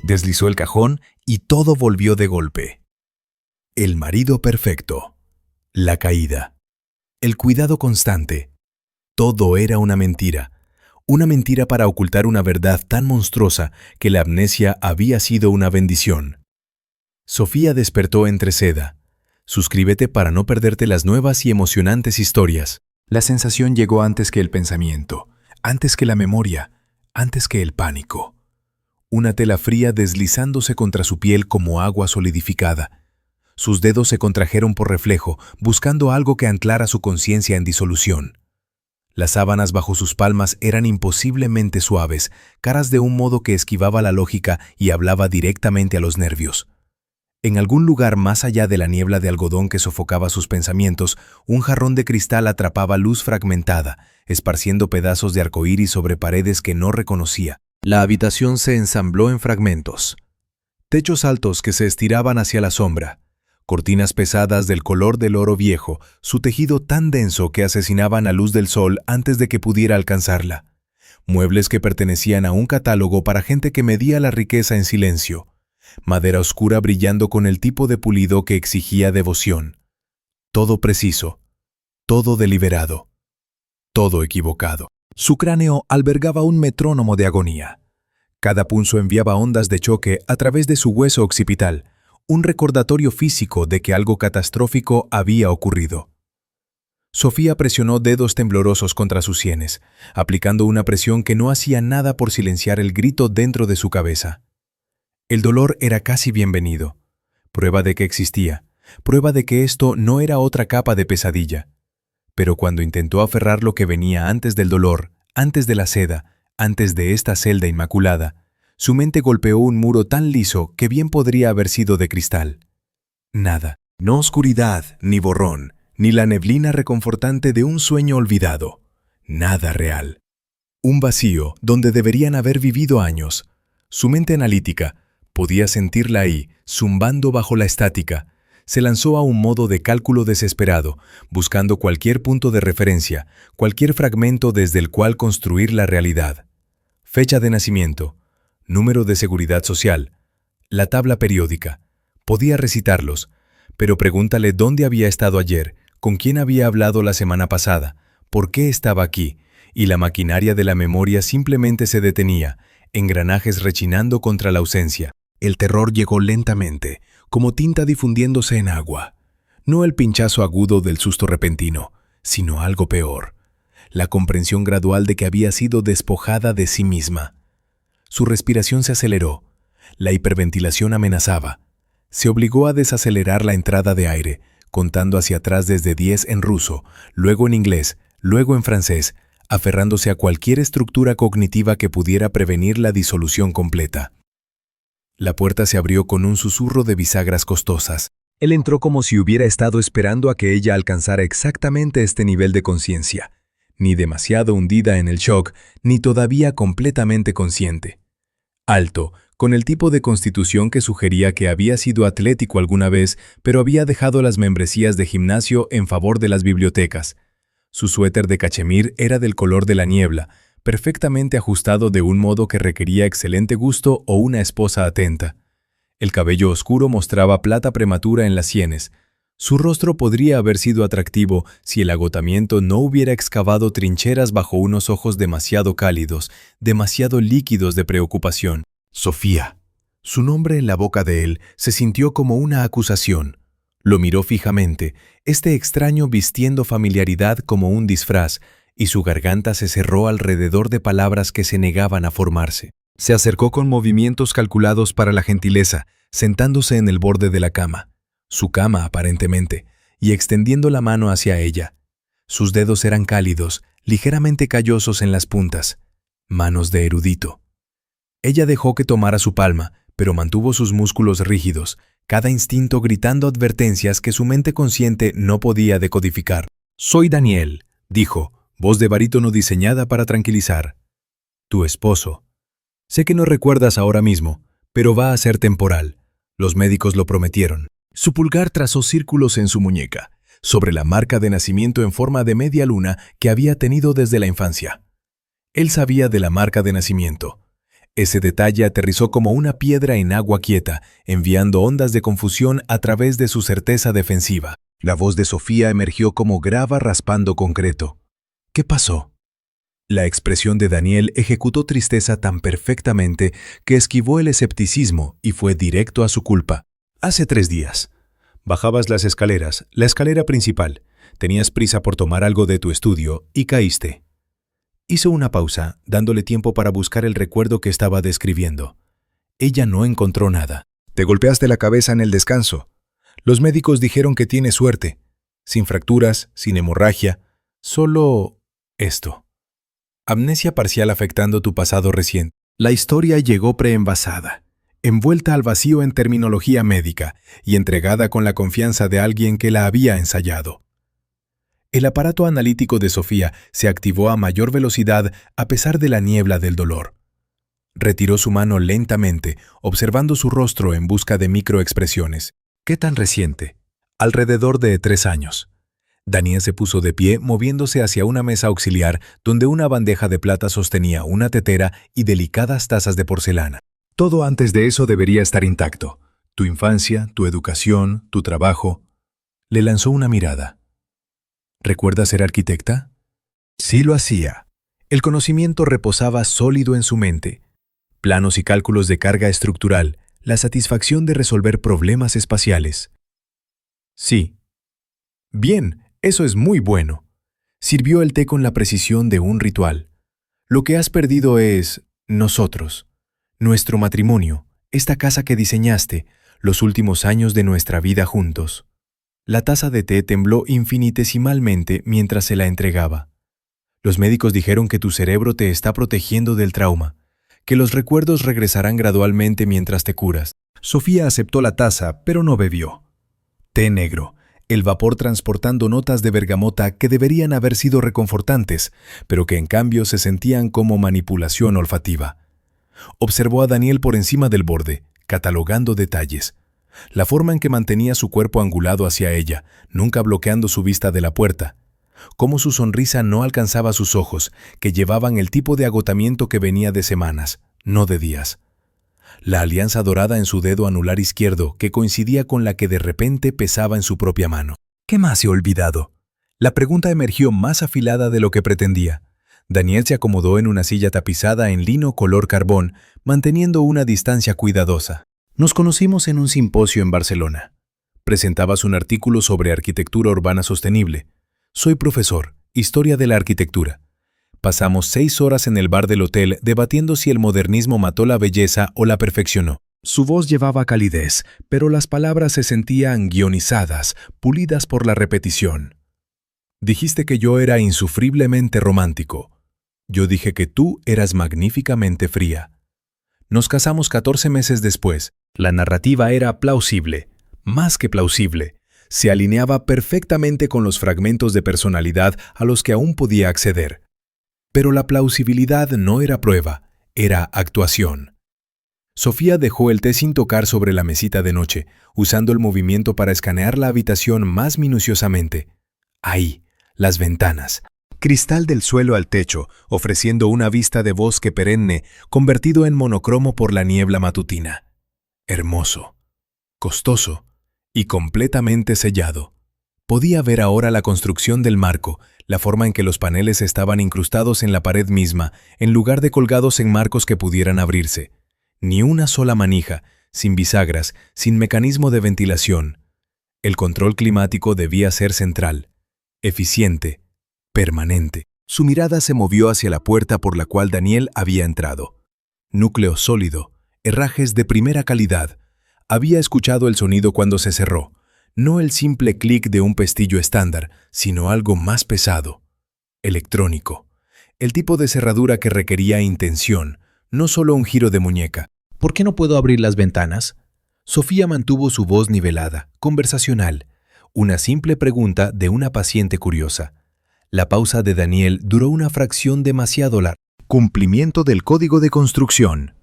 Deslizó el cajón y todo volvió de golpe. El marido perfecto. La caída. El cuidado constante. Todo era una mentira para ocultar una verdad tan monstruosa que la amnesia había sido una bendición. Sofía despertó entre seda. Suscríbete para no perderte las nuevas y emocionantes historias. La sensación llegó antes que el pensamiento, antes que la memoria, antes que el pánico. Una tela fría deslizándose contra su piel como agua solidificada. Sus dedos se contrajeron por reflejo, buscando algo que anclara su conciencia en disolución. Las sábanas bajo sus palmas eran imposiblemente suaves, caras de un modo que esquivaba la lógica y hablaba directamente a los nervios. En algún lugar más allá de la niebla de algodón que sofocaba sus pensamientos, un jarrón de cristal atrapaba luz fragmentada, esparciendo pedazos de arcoíris sobre paredes que no reconocía. La habitación se ensambló en fragmentos. Techos altos que se estiraban hacia la sombra. Cortinas pesadas del color del oro viejo, su tejido tan denso que asesinaban a luz del sol antes de que pudiera alcanzarla. Muebles que pertenecían a un catálogo para gente que medía la riqueza en silencio. Madera oscura brillando con el tipo de pulido que exigía devoción. Todo preciso, todo deliberado, todo equivocado. Su cráneo albergaba un metrónomo de agonía. Cada pulso enviaba ondas de choque a través de su hueso occipital, un recordatorio físico de que algo catastrófico había ocurrido. Sofía presionó dedos temblorosos contra sus sienes, aplicando una presión que no hacía nada por silenciar el grito dentro de su cabeza. El dolor era casi bienvenido, prueba de que existía, prueba de que esto no era otra capa de pesadilla. Pero cuando intentó aferrar lo que venía antes del dolor, antes de la seda, antes de esta celda inmaculada, su mente golpeó un muro tan liso que bien podría haber sido de cristal. Nada, no oscuridad, ni borrón, ni la neblina reconfortante de un sueño olvidado. Nada real. Un vacío donde deberían haber vivido años. Su mente analítica podía sentirla ahí, zumbando bajo la estática. Se lanzó a un modo de cálculo desesperado, buscando cualquier punto de referencia, cualquier fragmento desde el cual construir la realidad. Fecha de nacimiento, número de seguridad social, la tabla periódica. Podía recitarlos, pero pregúntale dónde había estado ayer, con quién había hablado la semana pasada, por qué estaba aquí, y la maquinaria de la memoria simplemente se detenía, engranajes rechinando contra la ausencia. El terror llegó lentamente, como tinta difundiéndose en agua. No el pinchazo agudo del susto repentino, sino algo peor. La comprensión gradual de que había sido despojada de sí misma. Su respiración se aceleró. La hiperventilación amenazaba. Se obligó a desacelerar la entrada de aire, contando hacia atrás desde 10 en ruso, luego en inglés, luego en francés, aferrándose a cualquier estructura cognitiva que pudiera prevenir la disolución completa. La puerta se abrió con un susurro de bisagras costosas. Él entró como si hubiera estado esperando a que ella alcanzara exactamente este nivel de conciencia, ni demasiado hundida en el shock, ni todavía completamente consciente. Alto, con el tipo de constitución que sugería que había sido atlético alguna vez, pero había dejado las membresías de gimnasio en favor de las bibliotecas. Su suéter de cachemir era del color de la niebla, perfectamente ajustado de un modo que requería excelente gusto o una esposa atenta. El cabello oscuro mostraba plata prematura en las sienes. Su rostro podría haber sido atractivo si el agotamiento no hubiera excavado trincheras bajo unos ojos demasiado cálidos, demasiado líquidos de preocupación. Sofía. Su nombre en la boca de él se sintió como una acusación. Lo miró fijamente, este extraño vistiendo familiaridad como un disfraz, y su garganta se cerró alrededor de palabras que se negaban a formarse. Se acercó con movimientos calculados para la gentileza, sentándose en el borde de la cama, su cama aparentemente, y extendiendo la mano hacia ella. Sus dedos eran cálidos, ligeramente callosos en las puntas, manos de erudito. Ella dejó que tomara su palma, pero mantuvo sus músculos rígidos, cada instinto gritando advertencias que su mente consciente no podía decodificar. «Soy Daniel», dijo, voz de barítono diseñada para tranquilizar. «Tu esposo. Sé que no recuerdas ahora mismo, pero va a ser temporal. Los médicos lo prometieron». Su pulgar trazó círculos en su muñeca, sobre la marca de nacimiento en forma de media luna que había tenido desde la infancia. Él sabía de la marca de nacimiento. Ese detalle aterrizó como una piedra en agua quieta, enviando ondas de confusión a través de su certeza defensiva. La voz de Sofía emergió como grava raspando concreto. ¿Qué pasó? La expresión de Daniel ejecutó tristeza tan perfectamente que esquivó el escepticismo y fue directo a su culpa. Hace 3 días. Bajabas las escaleras, la escalera principal. Tenías prisa por tomar algo de tu estudio y caíste. Hizo una pausa, dándole tiempo para buscar el recuerdo que estaba describiendo. Ella no encontró nada. Te golpeaste la cabeza en el descanso. Los médicos dijeron que tienes suerte. Sin fracturas, sin hemorragia, solo esto. Amnesia parcial afectando tu pasado reciente. La historia llegó preenvasada, envuelta al vacío en terminología médica y entregada con la confianza de alguien que la había ensayado. El aparato analítico de Sofía se activó a mayor velocidad a pesar de la niebla del dolor. Retiró su mano lentamente, observando su rostro en busca de microexpresiones. ¿Qué tan reciente? Alrededor de 3 años. Daniel se puso de pie, moviéndose hacia una mesa auxiliar donde una bandeja de plata sostenía una tetera y delicadas tazas de porcelana. Todo antes de eso debería estar intacto. Tu infancia, tu educación, tu trabajo. Le lanzó una mirada. ¿Recuerdas ser arquitecta? Sí lo hacía. El conocimiento reposaba sólido en su mente. Planos y cálculos de carga estructural, la satisfacción de resolver problemas espaciales. Sí. Bien. Eso es muy bueno. Sirvió el té con la precisión de un ritual. Lo que has perdido es nosotros, nuestro matrimonio, esta casa que diseñaste, los últimos años de nuestra vida juntos. La taza de té tembló infinitesimalmente mientras se la entregaba. Los médicos dijeron que tu cerebro te está protegiendo del trauma, que los recuerdos regresarán gradualmente mientras te curas. Sofía aceptó la taza, pero no bebió. Té negro. El vapor transportando notas de bergamota que deberían haber sido reconfortantes, pero que en cambio se sentían como manipulación olfativa. Observó a Daniel por encima del borde, catalogando detalles. La forma en que mantenía su cuerpo angulado hacia ella, nunca bloqueando su vista de la puerta. Cómo su sonrisa no alcanzaba sus ojos, que llevaban el tipo de agotamiento que venía de semanas, no de días. La alianza dorada en su dedo anular izquierdo que coincidía con la que de repente pesaba en su propia mano. ¿Qué más he olvidado? La pregunta emergió más afilada de lo que pretendía. Daniel se acomodó en una silla tapizada en lino color carbón, manteniendo una distancia cuidadosa. Nos conocimos en un simposio en Barcelona. Presentabas un artículo sobre arquitectura urbana sostenible. Soy profesor, historia de la arquitectura. Pasamos 6 horas en el bar del hotel debatiendo si el modernismo mató la belleza o la perfeccionó. Su voz llevaba calidez, pero las palabras se sentían guionizadas, pulidas por la repetición. Dijiste que yo era insufriblemente romántico. Yo dije que tú eras magníficamente fría. Nos casamos 14 meses después. La narrativa era plausible, más que plausible. Se alineaba perfectamente con los fragmentos de personalidad a los que aún podía acceder. Pero la plausibilidad no era prueba, era actuación. Sofía dejó el té sin tocar sobre la mesita de noche, usando el movimiento para escanear la habitación más minuciosamente. Ahí, las ventanas. Cristal del suelo al techo, ofreciendo una vista de bosque perenne, convertido en monocromo por la niebla matutina. Hermoso, costoso y completamente sellado. Podía ver ahora la construcción del marco, la forma en que los paneles estaban incrustados en la pared misma, en lugar de colgados en marcos que pudieran abrirse. Ni una sola manija, sin bisagras, sin mecanismo de ventilación. El control climático debía ser central, eficiente, permanente. Su mirada se movió hacia la puerta por la cual Daniel había entrado. Núcleo sólido, herrajes de primera calidad. Había escuchado el sonido cuando se cerró. No el simple clic de un pestillo estándar, sino algo más pesado, electrónico. El tipo de cerradura que requería intención, no solo un giro de muñeca. ¿Por qué no puedo abrir las ventanas? Sofía mantuvo su voz nivelada, conversacional. Una simple pregunta de una paciente curiosa. La pausa de Daniel duró una fracción demasiado larga. Cumplimiento del código de construcción.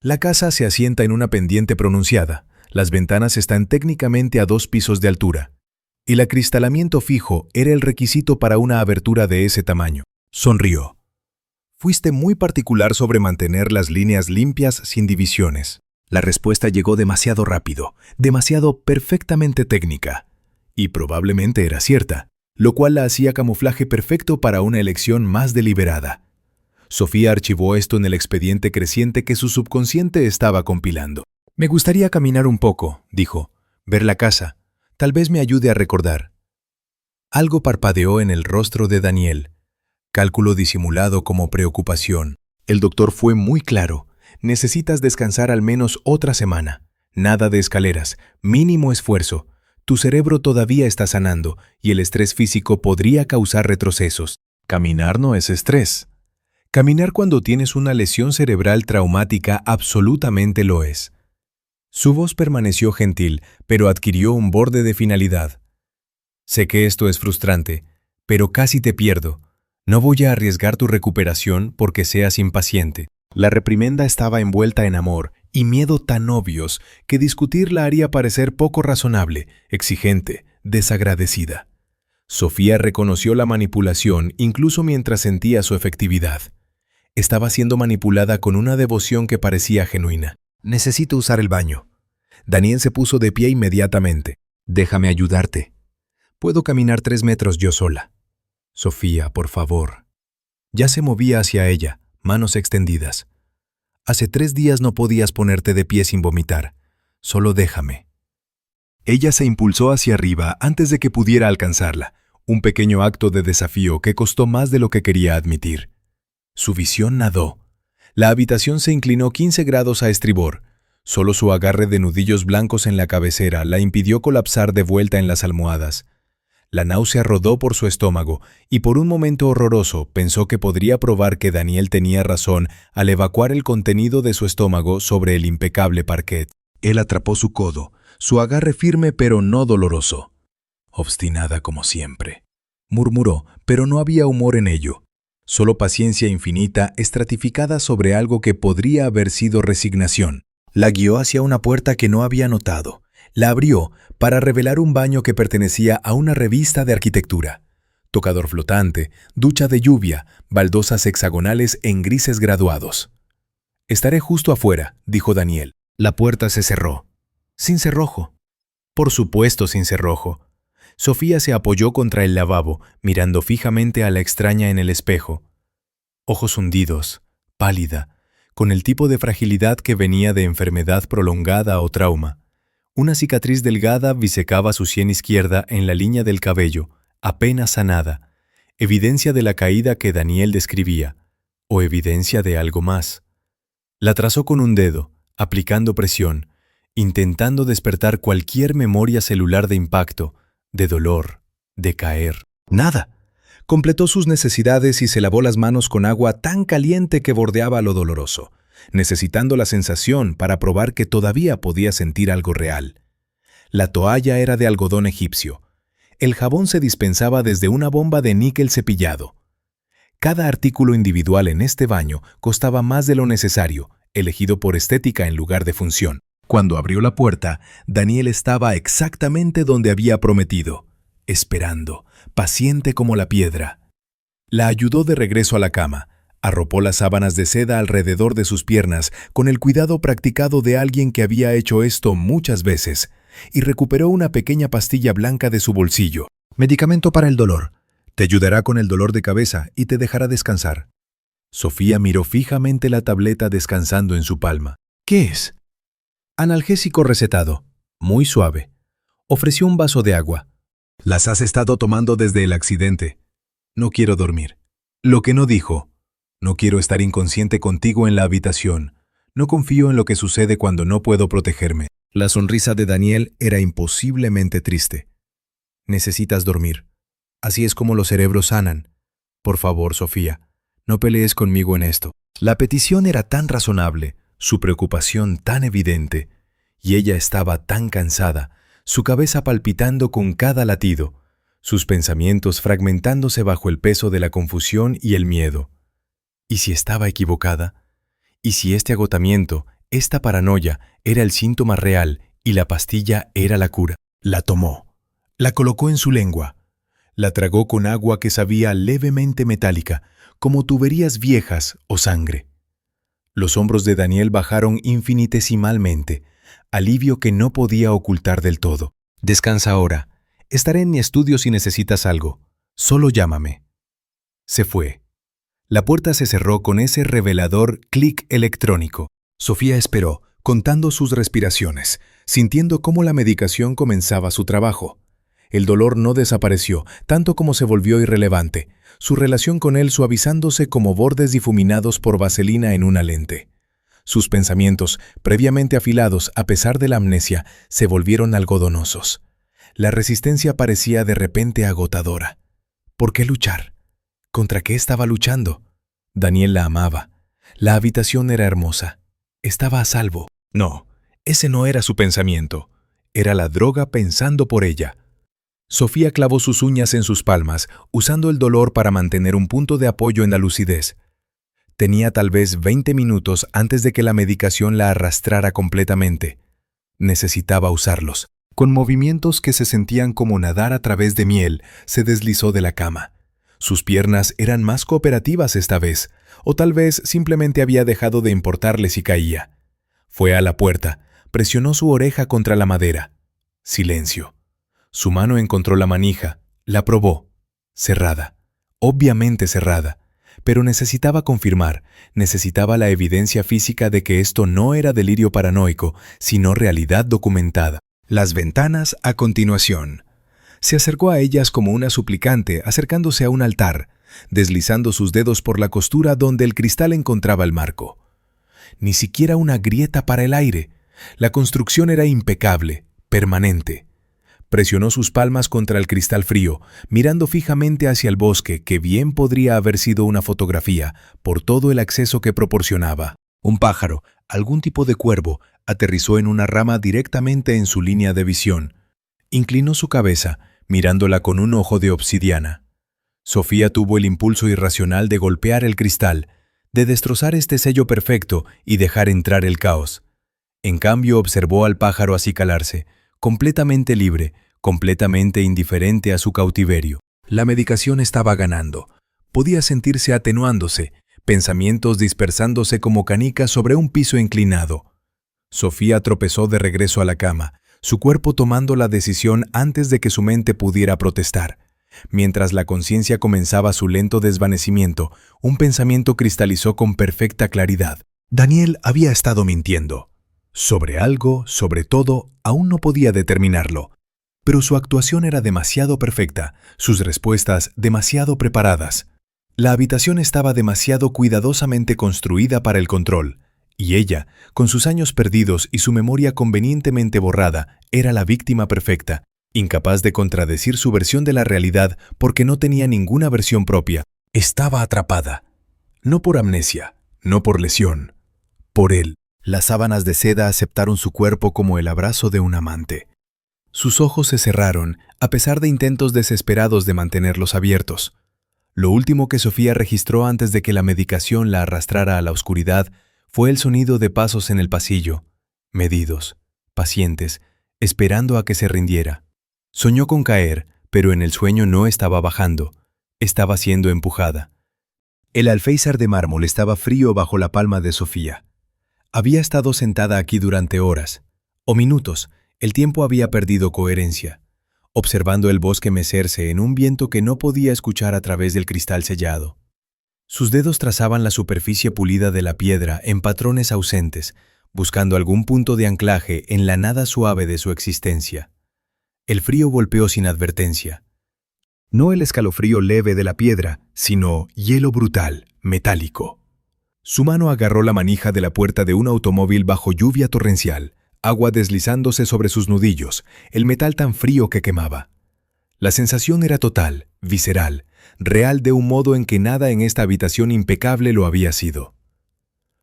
La casa se asienta en una pendiente pronunciada. Las ventanas están técnicamente a 2 pisos de altura. El acristalamiento fijo era el requisito para una abertura de ese tamaño. Sonrió. Fuiste muy particular sobre mantener las líneas limpias sin divisiones. La respuesta llegó demasiado rápido, demasiado perfectamente técnica. Y probablemente era cierta, lo cual la hacía camuflaje perfecto para una elección más deliberada. Sofía archivó esto en el expediente creciente que su subconsciente estaba compilando. «Me gustaría caminar un poco», dijo, «ver la casa. Tal vez me ayude a recordar». Algo parpadeó en el rostro de Daniel. Cálculo disimulado como preocupación. El doctor fue muy claro. Necesitas descansar al menos otra semana. Nada de escaleras, mínimo esfuerzo. Tu cerebro todavía está sanando y el estrés físico podría causar retrocesos. Caminar no es estrés. Caminar cuando tienes una lesión cerebral traumática absolutamente lo es. Su voz permaneció gentil, pero adquirió un borde de finalidad. Sé que esto es frustrante, pero casi te pierdo. No voy a arriesgar tu recuperación porque seas impaciente. La reprimenda estaba envuelta en amor y miedo tan obvios que discutirla haría parecer poco razonable, exigente, desagradecida. Sofía reconoció la manipulación incluso mientras sentía su efectividad. Estaba siendo manipulada con una devoción que parecía genuina. «Necesito usar el baño». Daniel se puso de pie inmediatamente. «Déjame ayudarte. Puedo caminar 3 metros yo sola». «Sofía, por favor». Ya se movía hacia ella, manos extendidas. «Hace 3 días no podías ponerte de pie sin vomitar. Solo déjame». Ella se impulsó hacia arriba antes de que pudiera alcanzarla, un pequeño acto de desafío que costó más de lo que quería admitir. Su visión nadó. La habitación se inclinó 15 grados a estribor. Solo su agarre de nudillos blancos en la cabecera la impidió colapsar de vuelta en las almohadas. La náusea rodó por su estómago y por un momento horroroso pensó que podría probar que Daniel tenía razón al evacuar el contenido de su estómago sobre el impecable parquet. Él atrapó su codo, su agarre firme pero no doloroso. «Obstinada como siempre», murmuró, pero no había humor en ello. Solo paciencia infinita estratificada sobre algo que podría haber sido resignación. La guió hacia una puerta que no había notado. La abrió para revelar un baño que pertenecía a una revista de arquitectura. Tocador flotante, ducha de lluvia, baldosas hexagonales en grises graduados. «Estaré justo afuera», dijo Daniel. La puerta se cerró. Sin cerrojo. Por supuesto sin cerrojo. Sofía se apoyó contra el lavabo, mirando fijamente a la extraña en el espejo. Ojos hundidos, pálida, con el tipo de fragilidad que venía de enfermedad prolongada o trauma. Una cicatriz delgada bisecaba su sien izquierda en la línea del cabello, apenas sanada, evidencia de la caída que Daniel describía, o evidencia de algo más. La trazó con un dedo, aplicando presión, intentando despertar cualquier memoria celular de impacto, de dolor, de caer. Nada. Completó sus necesidades y se lavó las manos con agua tan caliente que bordeaba lo doloroso, necesitando la sensación para probar que todavía podía sentir algo real. La toalla era de algodón egipcio. El jabón se dispensaba desde una bomba de níquel cepillado. Cada artículo individual en este baño costaba más de lo necesario, elegido por estética en lugar de función. Cuando abrió la puerta, Daniel estaba exactamente donde había prometido, esperando, paciente como la piedra. La ayudó de regreso a la cama, arropó las sábanas de seda alrededor de sus piernas con el cuidado practicado de alguien que había hecho esto muchas veces, y recuperó una pequeña pastilla blanca de su bolsillo. «Medicamento para el dolor. Te ayudará con el dolor de cabeza y te dejará descansar». Sofía miró fijamente la tableta descansando en su palma. «¿Qué es?» «Analgésico recetado. Muy suave». Ofreció un vaso de agua. «Las has estado tomando desde el accidente. No quiero dormir». Lo que no dijo: «No quiero estar inconsciente contigo en la habitación. No confío en lo que sucede cuando no puedo protegerme». La sonrisa de Daniel era imposiblemente triste. «Necesitas dormir. Así es como los cerebros sanan. Por favor, Sofía, no pelees conmigo en esto». La petición era tan razonable, su preocupación tan evidente, y ella estaba tan cansada, su cabeza palpitando con cada latido, sus pensamientos fragmentándose bajo el peso de la confusión y el miedo. ¿Y si estaba equivocada? ¿Y si este agotamiento, esta paranoia, era el síntoma real y la pastilla era la cura? La tomó, la colocó en su lengua, la tragó con agua que sabía levemente metálica, como tuberías viejas o sangre. Los hombros de Daniel bajaron infinitesimalmente, alivio que no podía ocultar del todo. «Descansa ahora. Estaré en mi estudio si necesitas algo. Solo llámame». Se fue. La puerta se cerró con ese revelador clic electrónico. Sofía esperó, contando sus respiraciones, sintiendo cómo la medicación comenzaba su trabajo. El dolor no desapareció, tanto como se volvió irrelevante, su relación con él suavizándose como bordes difuminados por vaselina en una lente. Sus pensamientos, previamente afilados a pesar de la amnesia, se volvieron algodonosos. La resistencia parecía de repente agotadora. ¿Por qué luchar? ¿Contra qué estaba luchando? Daniel la amaba. La habitación era hermosa. Estaba a salvo. No, ese no era su pensamiento. Era la droga pensando por ella. Sofía clavó sus uñas en sus palmas, usando el dolor para mantener un punto de apoyo en la lucidez. Tenía tal vez 20 minutos antes de que la medicación la arrastrara completamente. Necesitaba usarlos. Con movimientos que se sentían como nadar a través de miel, se deslizó de la cama. Sus piernas eran más cooperativas esta vez, o tal vez simplemente había dejado de importarle si caía. Fue a la puerta, presionó su oreja contra la madera. Silencio. Su mano encontró la manija, la probó. Cerrada. Obviamente cerrada. Pero necesitaba confirmar, necesitaba la evidencia física de que esto no era delirio paranoico, sino realidad documentada. Las ventanas a continuación. Se acercó a ellas como una suplicante acercándose a un altar, deslizando sus dedos por la costura donde el cristal encontraba el marco. Ni siquiera una grieta para el aire. La construcción era impecable, permanente. Presionó sus palmas contra el cristal frío, mirando fijamente hacia el bosque que bien podría haber sido una fotografía por todo el acceso que proporcionaba. Un pájaro, algún tipo de cuervo, aterrizó en una rama directamente en su línea de visión. Inclinó su cabeza, mirándola con un ojo de obsidiana. Sofía tuvo el impulso irracional de golpear el cristal, de destrozar este sello perfecto y dejar entrar el caos. En cambio observó al pájaro acicalarse, completamente libre, completamente indiferente a su cautiverio. La medicación estaba ganando. Podía sentirse atenuándose, pensamientos dispersándose como canicas sobre un piso inclinado. Sofía tropezó de regreso a la cama, su cuerpo tomando la decisión antes de que su mente pudiera protestar. Mientras la conciencia comenzaba su lento desvanecimiento, un pensamiento cristalizó con perfecta claridad. Daniel había estado mintiendo. Sobre algo, sobre todo, aún no podía determinarlo. Pero su actuación era demasiado perfecta, sus respuestas demasiado preparadas. La habitación estaba demasiado cuidadosamente construida para el control, y ella, con sus años perdidos y su memoria convenientemente borrada, era la víctima perfecta, incapaz de contradecir su versión de la realidad porque no tenía ninguna versión propia. Estaba atrapada. No por amnesia, no por lesión, por él. Las sábanas de seda aceptaron su cuerpo como el abrazo de un amante. Sus ojos se cerraron, a pesar de intentos desesperados de mantenerlos abiertos. Lo último que Sofía registró antes de que la medicación la arrastrara a la oscuridad fue el sonido de pasos en el pasillo, medidos, pacientes, esperando a que se rindiera. Soñó con caer, pero en el sueño no estaba bajando, estaba siendo empujada. El alféizar de mármol estaba frío bajo la palma de Sofía. Había estado sentada aquí durante horas, o minutos, el tiempo había perdido coherencia, observando el bosque mecerse en un viento que no podía escuchar a través del cristal sellado. Sus dedos trazaban la superficie pulida de la piedra en patrones ausentes, buscando algún punto de anclaje en la nada suave de su existencia. El frío golpeó sin advertencia. No el escalofrío leve de la piedra, sino hielo brutal, metálico. Su mano agarró la manija de la puerta de un automóvil bajo lluvia torrencial, agua deslizándose sobre sus nudillos, el metal tan frío que quemaba. La sensación era total, visceral, real de un modo en que nada en esta habitación impecable lo había sido.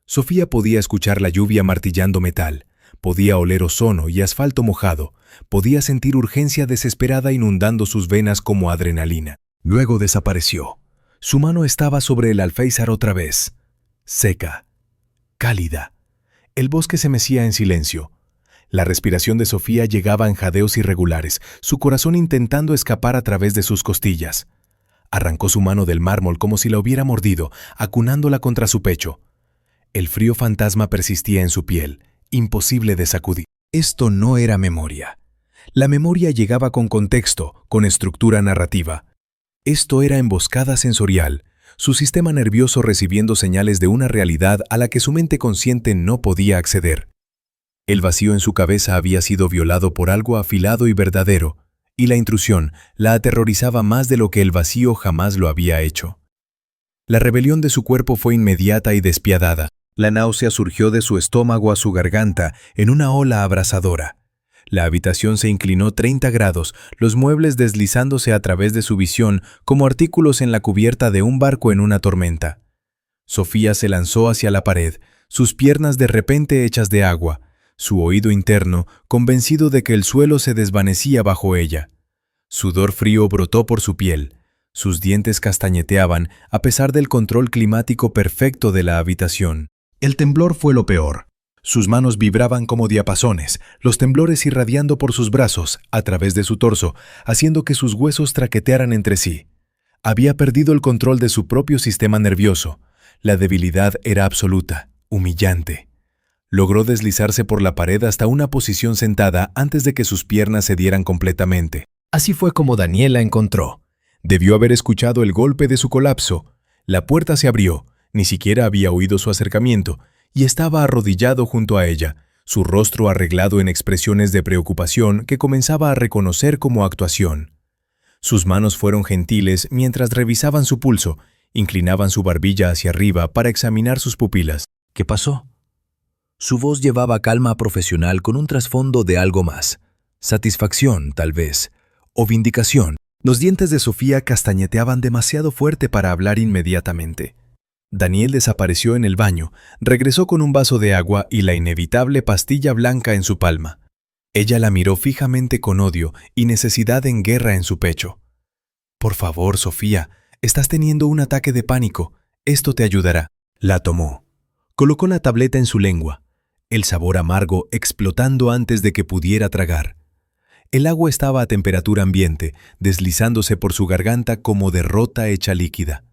Sofía podía escuchar la lluvia martillando metal, podía oler ozono y asfalto mojado, podía sentir urgencia desesperada inundando sus venas como adrenalina. Luego desapareció. Su mano estaba sobre el alféizar otra vez. Seca, cálida. El bosque se mecía en silencio. La respiración de Sofía llegaba en jadeos irregulares, su corazón intentando escapar a través de sus costillas. Arrancó su mano del mármol como si la hubiera mordido, acunándola contra su pecho. El frío fantasma persistía en su piel, imposible de sacudir. Esto no era memoria. La memoria llegaba con contexto, con estructura narrativa. Esto era emboscada sensorial, su sistema nervioso recibiendo señales de una realidad a la que su mente consciente no podía acceder. El vacío en su cabeza había sido violado por algo afilado y verdadero, y la intrusión la aterrorizaba más de lo que el vacío jamás lo había hecho. La rebelión de su cuerpo fue inmediata y despiadada. La náusea surgió de su estómago a su garganta en una ola abrasadora. La habitación se inclinó 30 grados, los muebles deslizándose a través de su visión como artículos en la cubierta de un barco en una tormenta. Sofía se lanzó hacia la pared, sus piernas de repente hechas de agua, su oído interno convencido de que el suelo se desvanecía bajo ella. Sudor frío brotó por su piel. Sus dientes castañeteaban a pesar del control climático perfecto de la habitación. El temblor fue lo peor. Sus manos vibraban como diapasones, los temblores irradiando por sus brazos, a través de su torso, haciendo que sus huesos traquetearan entre sí. Había perdido el control de su propio sistema nervioso. La debilidad era absoluta, humillante. Logró deslizarse por la pared hasta una posición sentada antes de que sus piernas cedieran completamente. Así fue como Daniel la encontró. Debió haber escuchado el golpe de su colapso. La puerta se abrió, ni siquiera había oído su acercamiento, y estaba arrodillado junto a ella, su rostro arreglado en expresiones de preocupación que comenzaba a reconocer como actuación. Sus manos fueron gentiles mientras revisaban su pulso, inclinaban su barbilla hacia arriba para examinar sus pupilas. ¿Qué pasó? Su voz llevaba calma profesional con un trasfondo de algo más. Satisfacción, tal vez, o vindicación. Los dientes de Sofía castañeteaban demasiado fuerte para hablar inmediatamente. Daniel desapareció en el baño, regresó con un vaso de agua y la inevitable pastilla blanca en su palma. Ella la miró fijamente con odio y necesidad en guerra en su pecho. «Por favor, Sofía, estás teniendo un ataque de pánico. Esto te ayudará». La tomó. Colocó la tableta en su lengua, el sabor amargo explotando antes de que pudiera tragar. El agua estaba a temperatura ambiente, deslizándose por su garganta como derrota hecha líquida.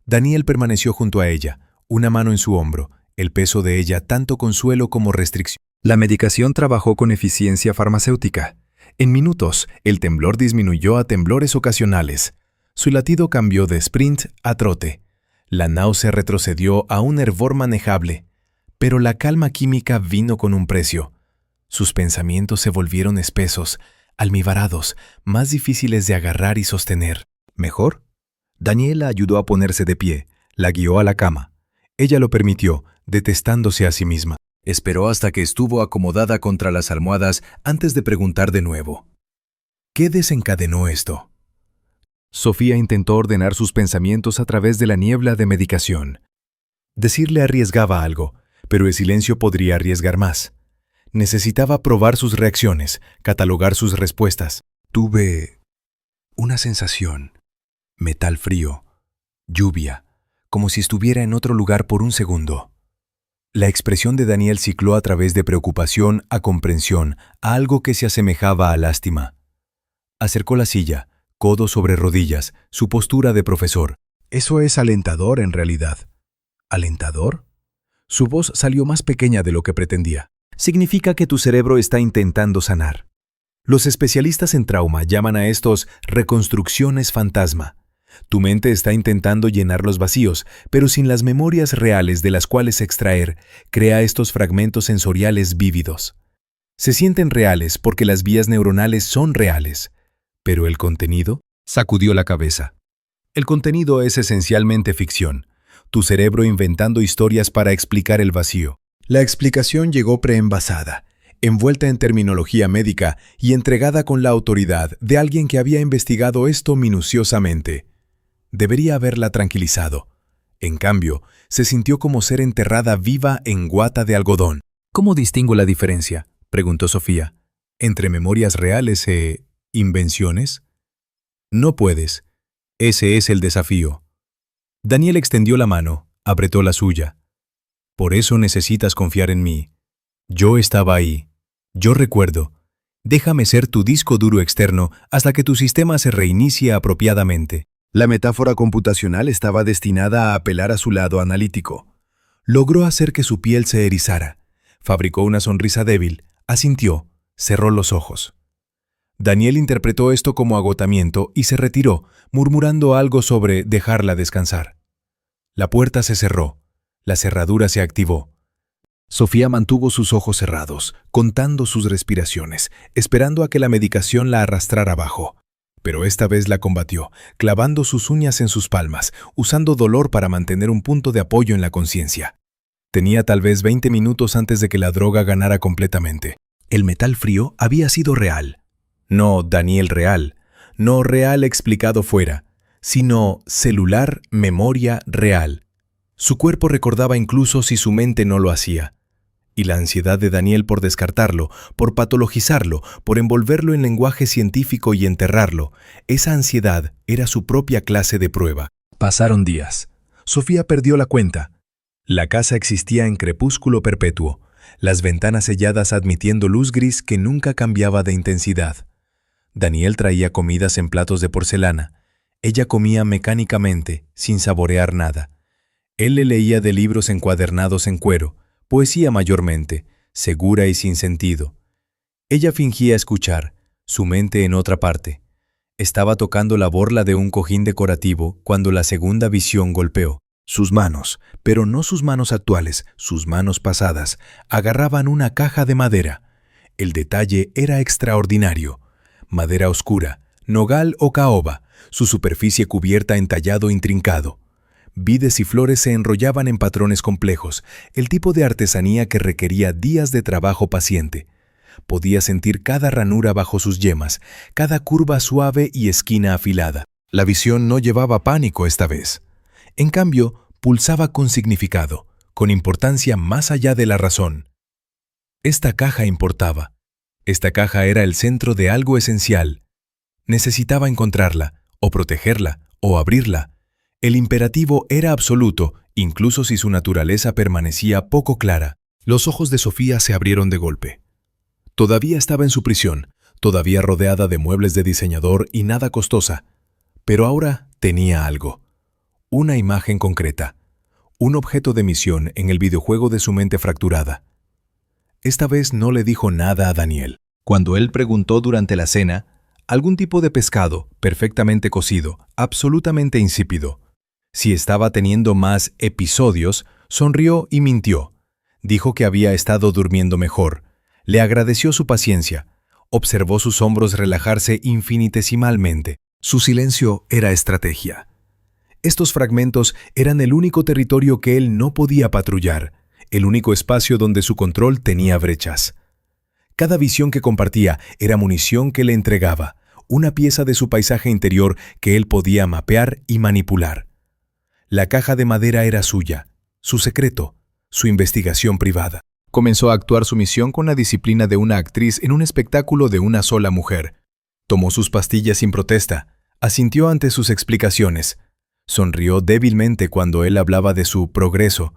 Daniel permaneció junto a ella, una mano en su hombro, el peso de ella tanto consuelo como restricción. La medicación trabajó con eficiencia farmacéutica. En minutos, el temblor disminuyó a temblores ocasionales. Su latido cambió de sprint a trote. La náusea retrocedió a un hervor manejable. Pero la calma química vino con un precio. Sus pensamientos se volvieron espesos, almibarados, más difíciles de agarrar y sostener. ¿Mejor? Daniel la ayudó a ponerse de pie, la guió a la cama. Ella lo permitió, detestándose a sí misma. Esperó hasta que estuvo acomodada contra las almohadas antes de preguntar de nuevo. ¿Qué desencadenó esto? Sofía intentó ordenar sus pensamientos a través de la niebla de medicación. Decirle arriesgaba algo, pero el silencio podría arriesgar más. Necesitaba probar sus reacciones, catalogar sus respuestas. Tuve una sensación. Metal frío, lluvia, como si estuviera en otro lugar por un segundo. La expresión de Daniel cicló a través de preocupación a comprensión, a algo que se asemejaba a lástima. Acercó la silla, codo sobre rodillas, su postura de profesor. Eso es alentador en realidad. ¿Alentador? Su voz salió más pequeña de lo que pretendía. Significa que tu cerebro está intentando sanar. Los especialistas en trauma llaman a estos reconstrucciones fantasma. Tu mente está intentando llenar los vacíos, pero sin las memorias reales de las cuales extraer, crea estos fragmentos sensoriales vívidos. Se sienten reales porque las vías neuronales son reales. ¿Pero el contenido? Sacudió la cabeza. El contenido es esencialmente ficción. Tu cerebro inventando historias para explicar el vacío. La explicación llegó preenvasada, envuelta en terminología médica y entregada con la autoridad de alguien que había investigado esto minuciosamente. Debería haberla tranquilizado. En cambio, se sintió como ser enterrada viva en guata de algodón. ¿Cómo distingo la diferencia?, preguntó Sofía. ¿Entre memorias reales e invenciones? No puedes. Ese es el desafío. Daniel extendió la mano, apretó la suya. Por eso necesitas confiar en mí. Yo estaba ahí. Yo recuerdo. Déjame ser tu disco duro externo hasta que tu sistema se reinicie apropiadamente. La metáfora computacional estaba destinada a apelar a su lado analítico. Logró hacer que su piel se erizara. Fabricó una sonrisa débil, asintió, cerró los ojos. Daniel interpretó esto como agotamiento y se retiró, murmurando algo sobre dejarla descansar. La puerta se cerró. La cerradura se activó. Sofía mantuvo sus ojos cerrados, contando sus respiraciones, esperando a que la medicación la arrastrara abajo. Pero esta vez la combatió, clavando sus uñas en sus palmas, usando dolor para mantener un punto de apoyo en la conciencia. Tenía tal vez 20 minutos antes de que la droga ganara completamente. El metal frío había sido real. No Daniel real, no real explicado fuera, sino celular memoria real. Su cuerpo recordaba incluso si su mente no lo hacía. Y la ansiedad de Daniel por descartarlo, por patologizarlo, por envolverlo en lenguaje científico y enterrarlo, esa ansiedad era su propia clase de prueba. Pasaron días. Sofía perdió la cuenta. La casa existía en crepúsculo perpetuo, las ventanas selladas admitiendo luz gris que nunca cambiaba de intensidad. Daniel traía comidas en platos de porcelana. Ella comía mecánicamente, sin saborear nada. Él le leía de libros encuadernados en cuero, poesía mayormente, segura y sin sentido. Ella fingía escuchar, su mente en otra parte. Estaba tocando la borla de un cojín decorativo cuando la segunda visión golpeó. Sus manos, pero no sus manos actuales, sus manos pasadas, agarraban una caja de madera. El detalle era extraordinario. Madera oscura, nogal o caoba, su superficie cubierta en tallado intrincado. Vides y flores se enrollaban en patrones complejos, el tipo de artesanía que requería días de trabajo paciente. Podía sentir cada ranura bajo sus yemas, cada curva suave y esquina afilada. La visión no llevaba pánico esta vez. En cambio, pulsaba con significado, con importancia más allá de la razón. Esta caja importaba. Esta caja era el centro de algo esencial. Necesitaba encontrarla, o protegerla, o abrirla. El imperativo era absoluto, incluso si su naturaleza permanecía poco clara. Los ojos de Sofía se abrieron de golpe. Todavía estaba en su prisión, todavía rodeada de muebles de diseñador y nada costosa, pero ahora tenía algo. Una imagen concreta, un objeto de misión en el videojuego de su mente fracturada. Esta vez no le dijo nada a Daniel. Cuando él preguntó durante la cena, algún tipo de pescado, perfectamente cocido, absolutamente insípido. Si estaba teniendo más episodios, sonrió y mintió. Dijo que había estado durmiendo mejor. Le agradeció su paciencia. Observó sus hombros relajarse infinitesimalmente. Su silencio era estrategia. Estos fragmentos eran el único territorio que él no podía patrullar, el único espacio donde su control tenía brechas. Cada visión que compartía era munición que le entregaba, una pieza de su paisaje interior que él podía mapear y manipular. La caja de madera era suya, su secreto, su investigación privada. Comenzó a actuar su misión con la disciplina de una actriz en un espectáculo de una sola mujer. Tomó sus pastillas sin protesta, asintió ante sus explicaciones, sonrió débilmente cuando él hablaba de su progreso,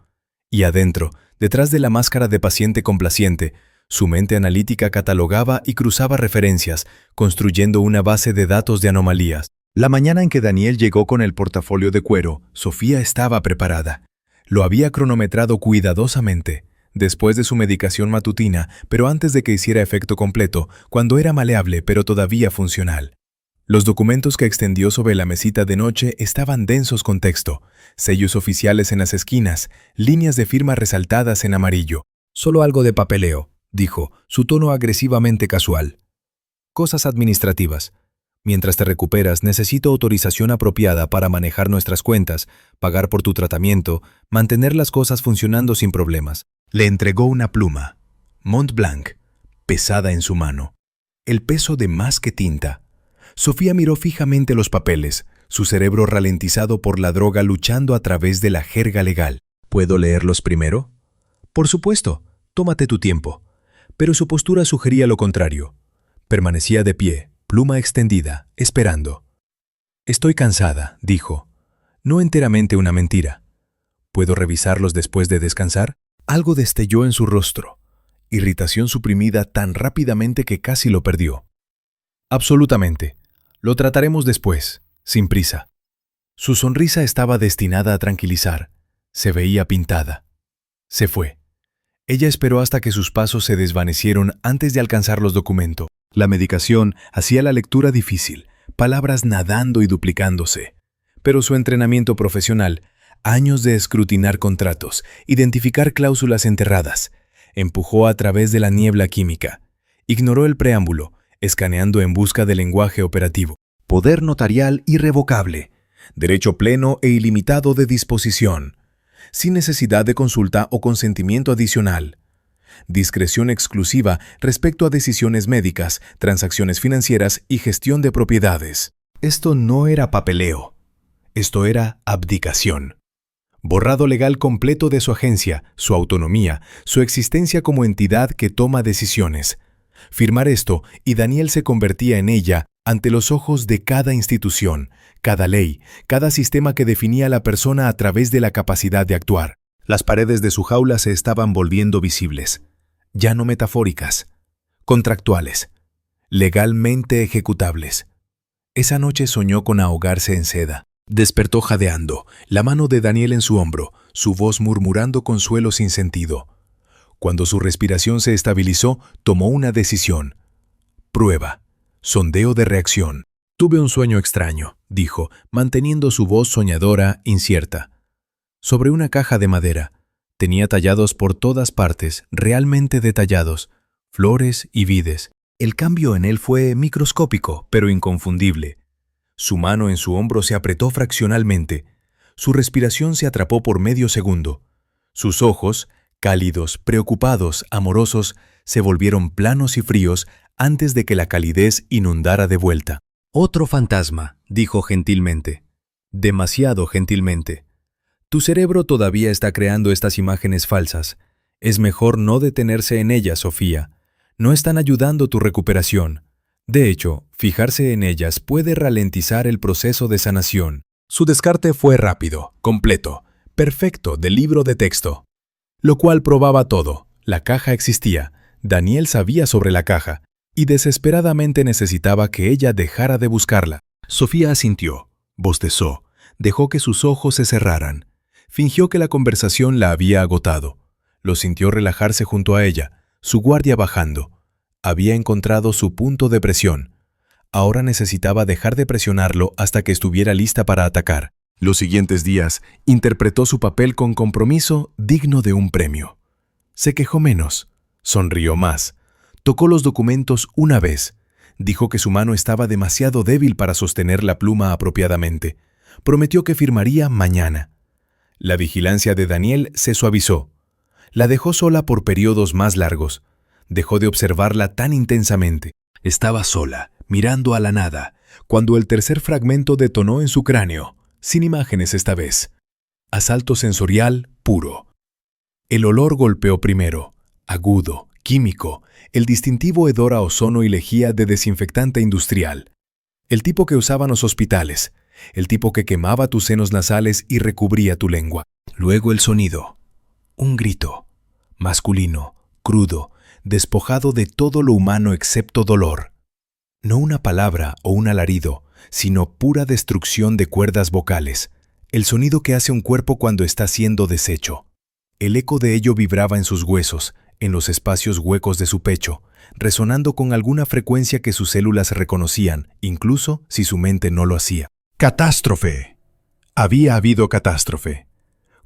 y adentro, detrás de la máscara de paciente complaciente, su mente analítica catalogaba y cruzaba referencias, construyendo una base de datos de anomalías. La mañana en que Daniel llegó con el portafolio de cuero, Sofía estaba preparada. Lo había cronometrado cuidadosamente, después de su medicación matutina, pero antes de que hiciera efecto completo, cuando era maleable pero todavía funcional. Los documentos que extendió sobre la mesita de noche estaban densos con texto, sellos oficiales en las esquinas, líneas de firma resaltadas en amarillo. Solo algo de papeleo, dijo, su tono agresivamente casual. Cosas administrativas. Mientras te recuperas, necesito autorización apropiada para manejar nuestras cuentas, pagar por tu tratamiento, mantener las cosas funcionando sin problemas. Le entregó una pluma, Mont Blanc, pesada en su mano. El peso de más que tinta. Sofía miró fijamente los papeles, su cerebro ralentizado por la droga luchando a través de la jerga legal. ¿Puedo leerlos primero? Por supuesto, tómate tu tiempo. Pero su postura sugería lo contrario. Permanecía de pie, pluma extendida, esperando. Estoy cansada, dijo. No enteramente una mentira. ¿Puedo revisarlos después de descansar? Algo destelló en su rostro. Irritación suprimida tan rápidamente que casi lo perdió. Absolutamente. Lo trataremos después, sin prisa. Su sonrisa estaba destinada a tranquilizar. Se veía pintada. Se fue. Ella esperó hasta que sus pasos se desvanecieron antes de alcanzar los documentos. La medicación hacía la lectura difícil, palabras nadando y duplicándose. Pero su entrenamiento profesional, años de escrutinar contratos, identificar cláusulas enterradas, empujó a través de la niebla química. Ignoró el preámbulo, escaneando en busca del lenguaje operativo. Poder notarial irrevocable. Derecho pleno e ilimitado de disposición. Sin necesidad de consulta o consentimiento adicional. Discreción exclusiva respecto a decisiones médicas, transacciones financieras y gestión de propiedades. Esto no era papeleo. Esto era abdicación. Borrado legal completo de su agencia, su autonomía, su existencia como entidad que toma decisiones. Firmar esto y Daniel se convertía en ella ante los ojos de cada institución, cada ley, cada sistema que definía a la persona a través de la capacidad de actuar. Las paredes de su jaula se estaban volviendo visibles, ya no metafóricas, contractuales, legalmente ejecutables. Esa noche soñó con ahogarse en seda. Despertó jadeando, la mano de Daniel en su hombro, su voz murmurando consuelo sin sentido. Cuando su respiración se estabilizó, tomó una decisión. Prueba. Sondeo de reacción. Tuve un sueño extraño, dijo, manteniendo su voz soñadora, incierta. Sobre una caja de madera. Tenía tallados por todas partes, realmente detallados, flores y vides. El cambio en él fue microscópico, pero inconfundible. Su mano en su hombro se apretó fraccionalmente. Su respiración se atrapó por medio segundo. Sus ojos, cálidos, preocupados, amorosos, se volvieron planos y fríos antes de que la calidez inundara de vuelta. «Otro fantasma», dijo gentilmente. Demasiado gentilmente. «Tu cerebro todavía está creando estas imágenes falsas. Es mejor no detenerse en ellas, Sofía. No están ayudando tu recuperación. De hecho, fijarse en ellas puede ralentizar el proceso de sanación». Su descarte fue rápido, completo, perfecto, de libro de texto. Lo cual probaba todo. La caja existía. Daniel sabía sobre la caja. Y desesperadamente necesitaba que ella dejara de buscarla. Sofía asintió, bostezó, dejó que sus ojos se cerraran. Fingió que la conversación la había agotado. Lo sintió relajarse junto a ella, su guardia bajando. Había encontrado su punto de presión. Ahora necesitaba dejar de presionarlo hasta que estuviera lista para atacar. Los siguientes días, interpretó su papel con compromiso digno de un premio. Se quejó menos, sonrió más. Tocó los documentos una vez. Dijo que su mano estaba demasiado débil para sostener la pluma apropiadamente. Prometió que firmaría mañana. La vigilancia de Daniel se suavizó. La dejó sola por periodos más largos. Dejó de observarla tan intensamente. Estaba sola, mirando a la nada, cuando el tercer fragmento detonó en su cráneo, sin imágenes esta vez. Asalto sensorial puro. El olor golpeó primero, agudo, químico, el distintivo hedor a ozono y lejía de desinfectante industrial. El tipo que usaban los hospitales, el tipo que quemaba tus senos nasales y recubría tu lengua. Luego el sonido. Un grito, masculino, crudo, despojado de todo lo humano excepto dolor. No una palabra o un alarido, sino pura destrucción de cuerdas vocales, el sonido que hace un cuerpo cuando está siendo deshecho. El eco de ello vibraba en sus huesos, en los espacios huecos de su pecho, resonando con alguna frecuencia que sus células reconocían, incluso si su mente no lo hacía. ¡Catástrofe! Había habido catástrofe.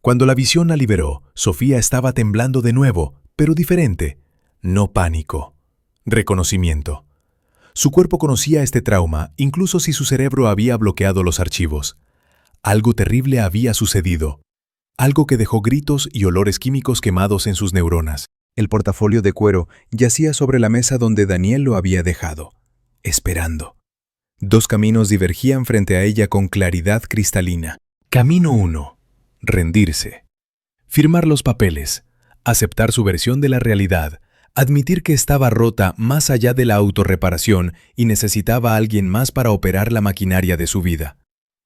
Cuando la visión la liberó, Sofía estaba temblando de nuevo, pero diferente. No pánico. Reconocimiento. Su cuerpo conocía este trauma, incluso si su cerebro había bloqueado los archivos. Algo terrible había sucedido. Algo que dejó gritos y olores químicos quemados en sus neuronas. El portafolio de cuero yacía sobre la mesa donde Daniel lo había dejado, esperando. Dos caminos divergían frente a ella con claridad cristalina. Camino 1. Rendirse. Firmar los papeles. Aceptar su versión de la realidad. Admitir que estaba rota más allá de la autorreparación y necesitaba a alguien más para operar la maquinaria de su vida.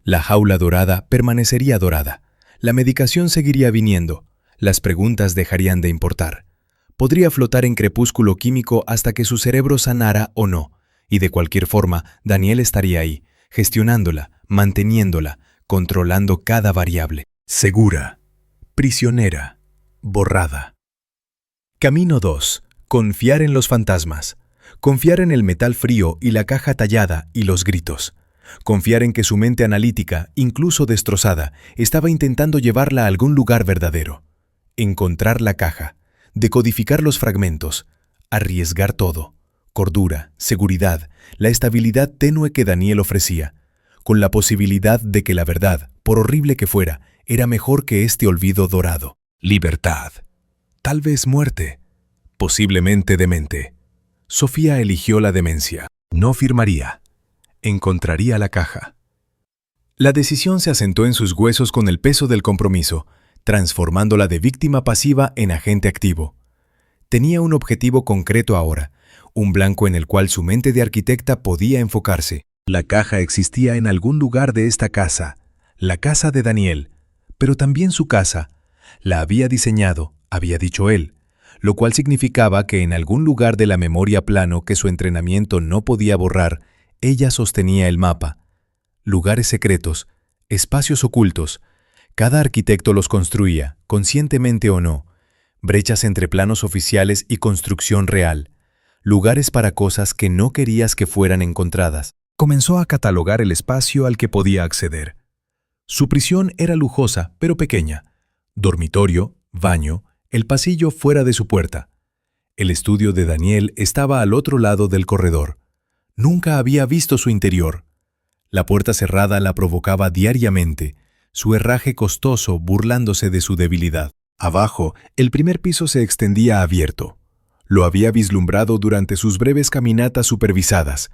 La jaula dorada permanecería dorada. La medicación seguiría viniendo. Las preguntas dejarían de importar. Podría flotar en crepúsculo químico hasta que su cerebro sanara o no, y de cualquier forma, Daniel estaría ahí, gestionándola, manteniéndola, controlando cada variable. Segura, prisionera, borrada. Camino 2. Confiar en los fantasmas. Confiar en el metal frío y la caja tallada y los gritos. Confiar en que su mente analítica, incluso destrozada, estaba intentando llevarla a algún lugar verdadero. Encontrar la caja, decodificar los fragmentos, arriesgar todo. Cordura, seguridad, la estabilidad tenue que Daniel ofrecía, con la posibilidad de que la verdad, por horrible que fuera, era mejor que este olvido dorado. Libertad. Tal vez muerte. Posiblemente demente. Sofía eligió la demencia. No firmaría. Encontraría la caja. La decisión se asentó en sus huesos con el peso del compromiso, transformándola de víctima pasiva en agente activo. Tenía un objetivo concreto ahora, un blanco en el cual su mente de arquitecta podía enfocarse. La caja existía en algún lugar de esta casa, la casa de Daniel, pero también su casa. La había diseñado, había dicho él, lo cual significaba que en algún lugar de la memoria plano que su entrenamiento no podía borrar, ella sostenía el mapa. Lugares secretos, espacios ocultos, cada arquitecto los construía, conscientemente o no, brechas entre planos oficiales y construcción real, lugares para cosas que no querías que fueran encontradas. Comenzó a catalogar el espacio al que podía acceder. Su prisión era lujosa, pero pequeña. Dormitorio, baño, el pasillo fuera de su puerta. El estudio de Daniel estaba al otro lado del corredor. Nunca había visto su interior. La puerta cerrada la provocaba diariamente, su herraje costoso burlándose de su debilidad. Abajo, el primer piso se extendía abierto. Lo había vislumbrado durante sus breves caminatas supervisadas.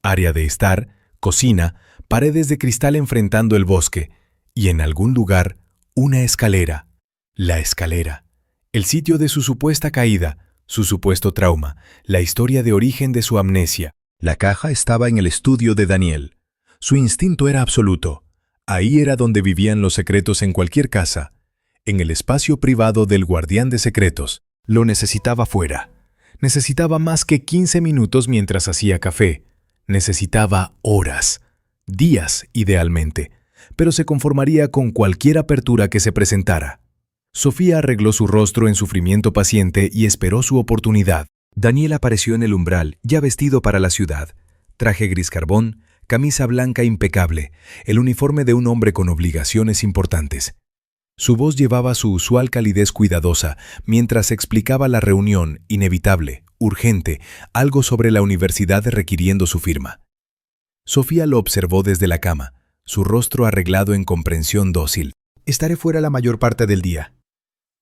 Área de estar, cocina, paredes de cristal enfrentando el bosque, y en algún lugar, una escalera. La escalera. El sitio de su supuesta caída, su supuesto trauma, la historia de origen de su amnesia. La caja estaba en el estudio de Daniel. Su instinto era absoluto. Ahí era donde vivían los secretos en cualquier casa. En el espacio privado del guardián de secretos. Lo necesitaba fuera. Necesitaba más que 15 minutos mientras hacía café. Necesitaba horas. Días, idealmente. Pero se conformaría con cualquier apertura que se presentara. Sofía arregló su rostro en sufrimiento paciente y esperó su oportunidad. Daniel apareció en el umbral, ya vestido para la ciudad. Traje gris carbón, camisa blanca impecable, el uniforme de un hombre con obligaciones importantes. Su voz llevaba su usual calidez cuidadosa, mientras explicaba la reunión, inevitable, urgente, algo sobre la universidad requiriendo su firma. Sofía lo observó desde la cama, su rostro arreglado en comprensión dócil. Estaré fuera la mayor parte del día.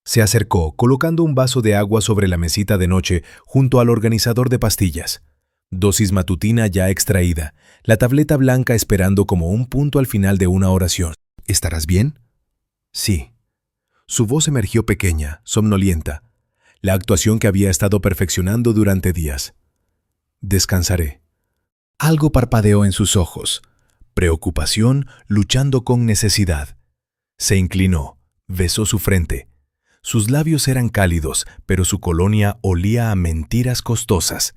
Se acercó, colocando un vaso de agua sobre la mesita de noche junto al organizador de pastillas. Dosis matutina ya extraída, la tableta blanca esperando como un punto al final de una oración. ¿Estarás bien? Sí. Su voz emergió pequeña, somnolienta, la actuación que había estado perfeccionando durante días. Descansaré. Algo parpadeó en sus ojos. Preocupación luchando con necesidad. Se inclinó, besó su frente. Sus labios eran cálidos, pero su colonia olía a mentiras costosas.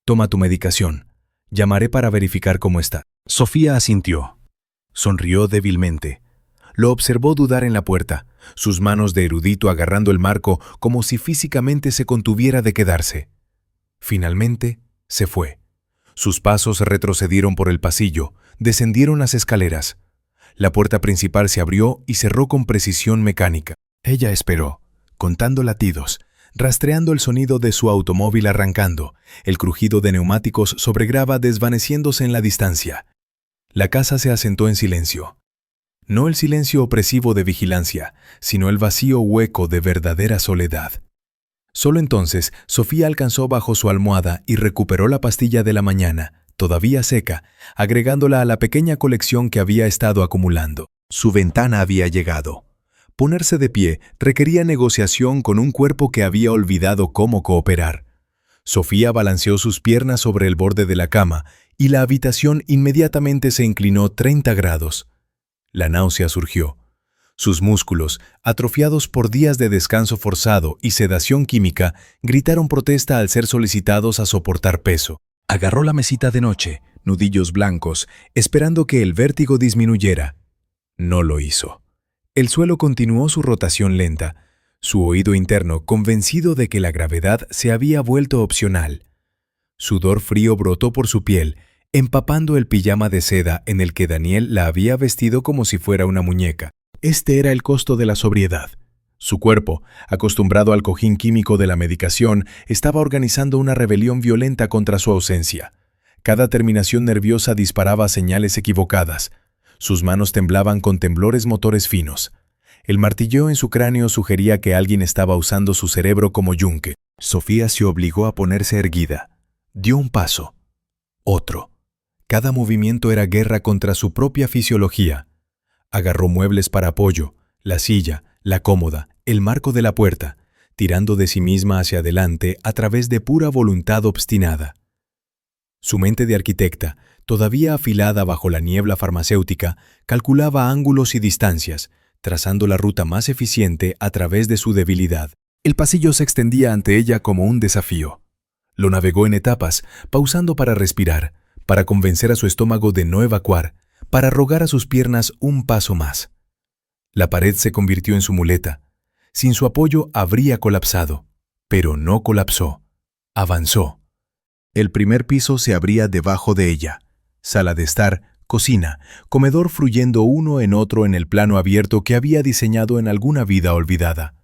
Toma tu medicación. Llamaré para verificar cómo está. Sofía asintió. Sonrió débilmente. Lo observó dudar en la puerta, sus manos de erudito agarrando el marco como si físicamente se contuviera de quedarse. Finalmente, se fue. Sus pasos retrocedieron por el pasillo, descendieron las escaleras. La puerta principal se abrió y cerró con precisión mecánica. Ella esperó, contando latidos, rastreando el sonido de su automóvil arrancando, el crujido de neumáticos sobre grava desvaneciéndose en la distancia. La casa se asentó en silencio. No el silencio opresivo de vigilancia, sino el vacío hueco de verdadera soledad. Solo entonces, Sofía alcanzó bajo su almohada y recuperó la pastilla de la mañana, todavía seca, agregándola a la pequeña colección que había estado acumulando. Su ventana había llegado. Ponerse de pie requería negociación con un cuerpo que había olvidado cómo cooperar. Sofía balanceó sus piernas sobre el borde de la cama y la habitación inmediatamente se inclinó 30 grados. La náusea surgió. Sus músculos, atrofiados por días de descanso forzado y sedación química, gritaron protesta al ser solicitados a soportar peso. Agarró la mesita de noche, nudillos blancos, esperando que el vértigo disminuyera. No lo hizo. El suelo continuó su rotación lenta, su oído interno convencido de que la gravedad se había vuelto opcional. Sudor frío brotó por su piel, empapando el pijama de seda en el que Daniel la había vestido como si fuera una muñeca. Este era el costo de la sobriedad. Su cuerpo, acostumbrado al cojín químico de la medicación, estaba organizando una rebelión violenta contra su ausencia. Cada terminación nerviosa disparaba señales equivocadas. Sus manos temblaban con temblores motores finos. El martilleo en su cráneo sugería que alguien estaba usando su cerebro como yunque. Sofía se obligó a ponerse erguida. Dio un paso. Otro. Cada movimiento era guerra contra su propia fisiología. Agarró muebles para apoyo, la silla, la cómoda, el marco de la puerta, tirando de sí misma hacia adelante a través de pura voluntad obstinada. Su mente de arquitecta, todavía afilada bajo la niebla farmacéutica, calculaba ángulos y distancias, trazando la ruta más eficiente a través de su debilidad. El pasillo se extendía ante ella como un desafío. Lo navegó en etapas, pausando para respirar, para convencer a su estómago de no evacuar, para rogar a sus piernas un paso más. La pared se convirtió en su muleta. Sin su apoyo habría colapsado, pero no colapsó. Avanzó. El primer piso se abría debajo de ella. Sala de estar, cocina, comedor fluyendo uno en otro en el plano abierto que había diseñado en alguna vida olvidada.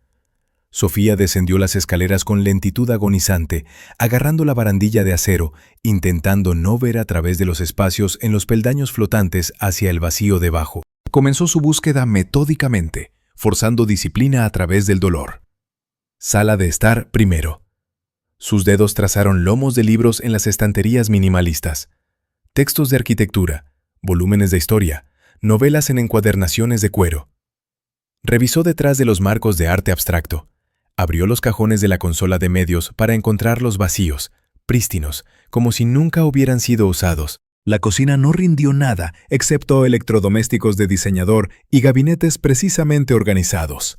Sofía descendió las escaleras con lentitud agonizante, agarrando la barandilla de acero, intentando no ver a través de los espacios en los peldaños flotantes hacia el vacío debajo. Comenzó su búsqueda metódicamente, forzando disciplina a través del dolor. Sala de estar primero. Sus dedos trazaron lomos de libros en las estanterías minimalistas. Textos de arquitectura, volúmenes de historia, novelas en encuadernaciones de cuero. Revisó detrás de los marcos de arte abstracto. Abrió los cajones de la consola de medios para encontrarlos vacíos, prístinos, como si nunca hubieran sido usados. La cocina no rindió nada, excepto electrodomésticos de diseñador y gabinetes precisamente organizados.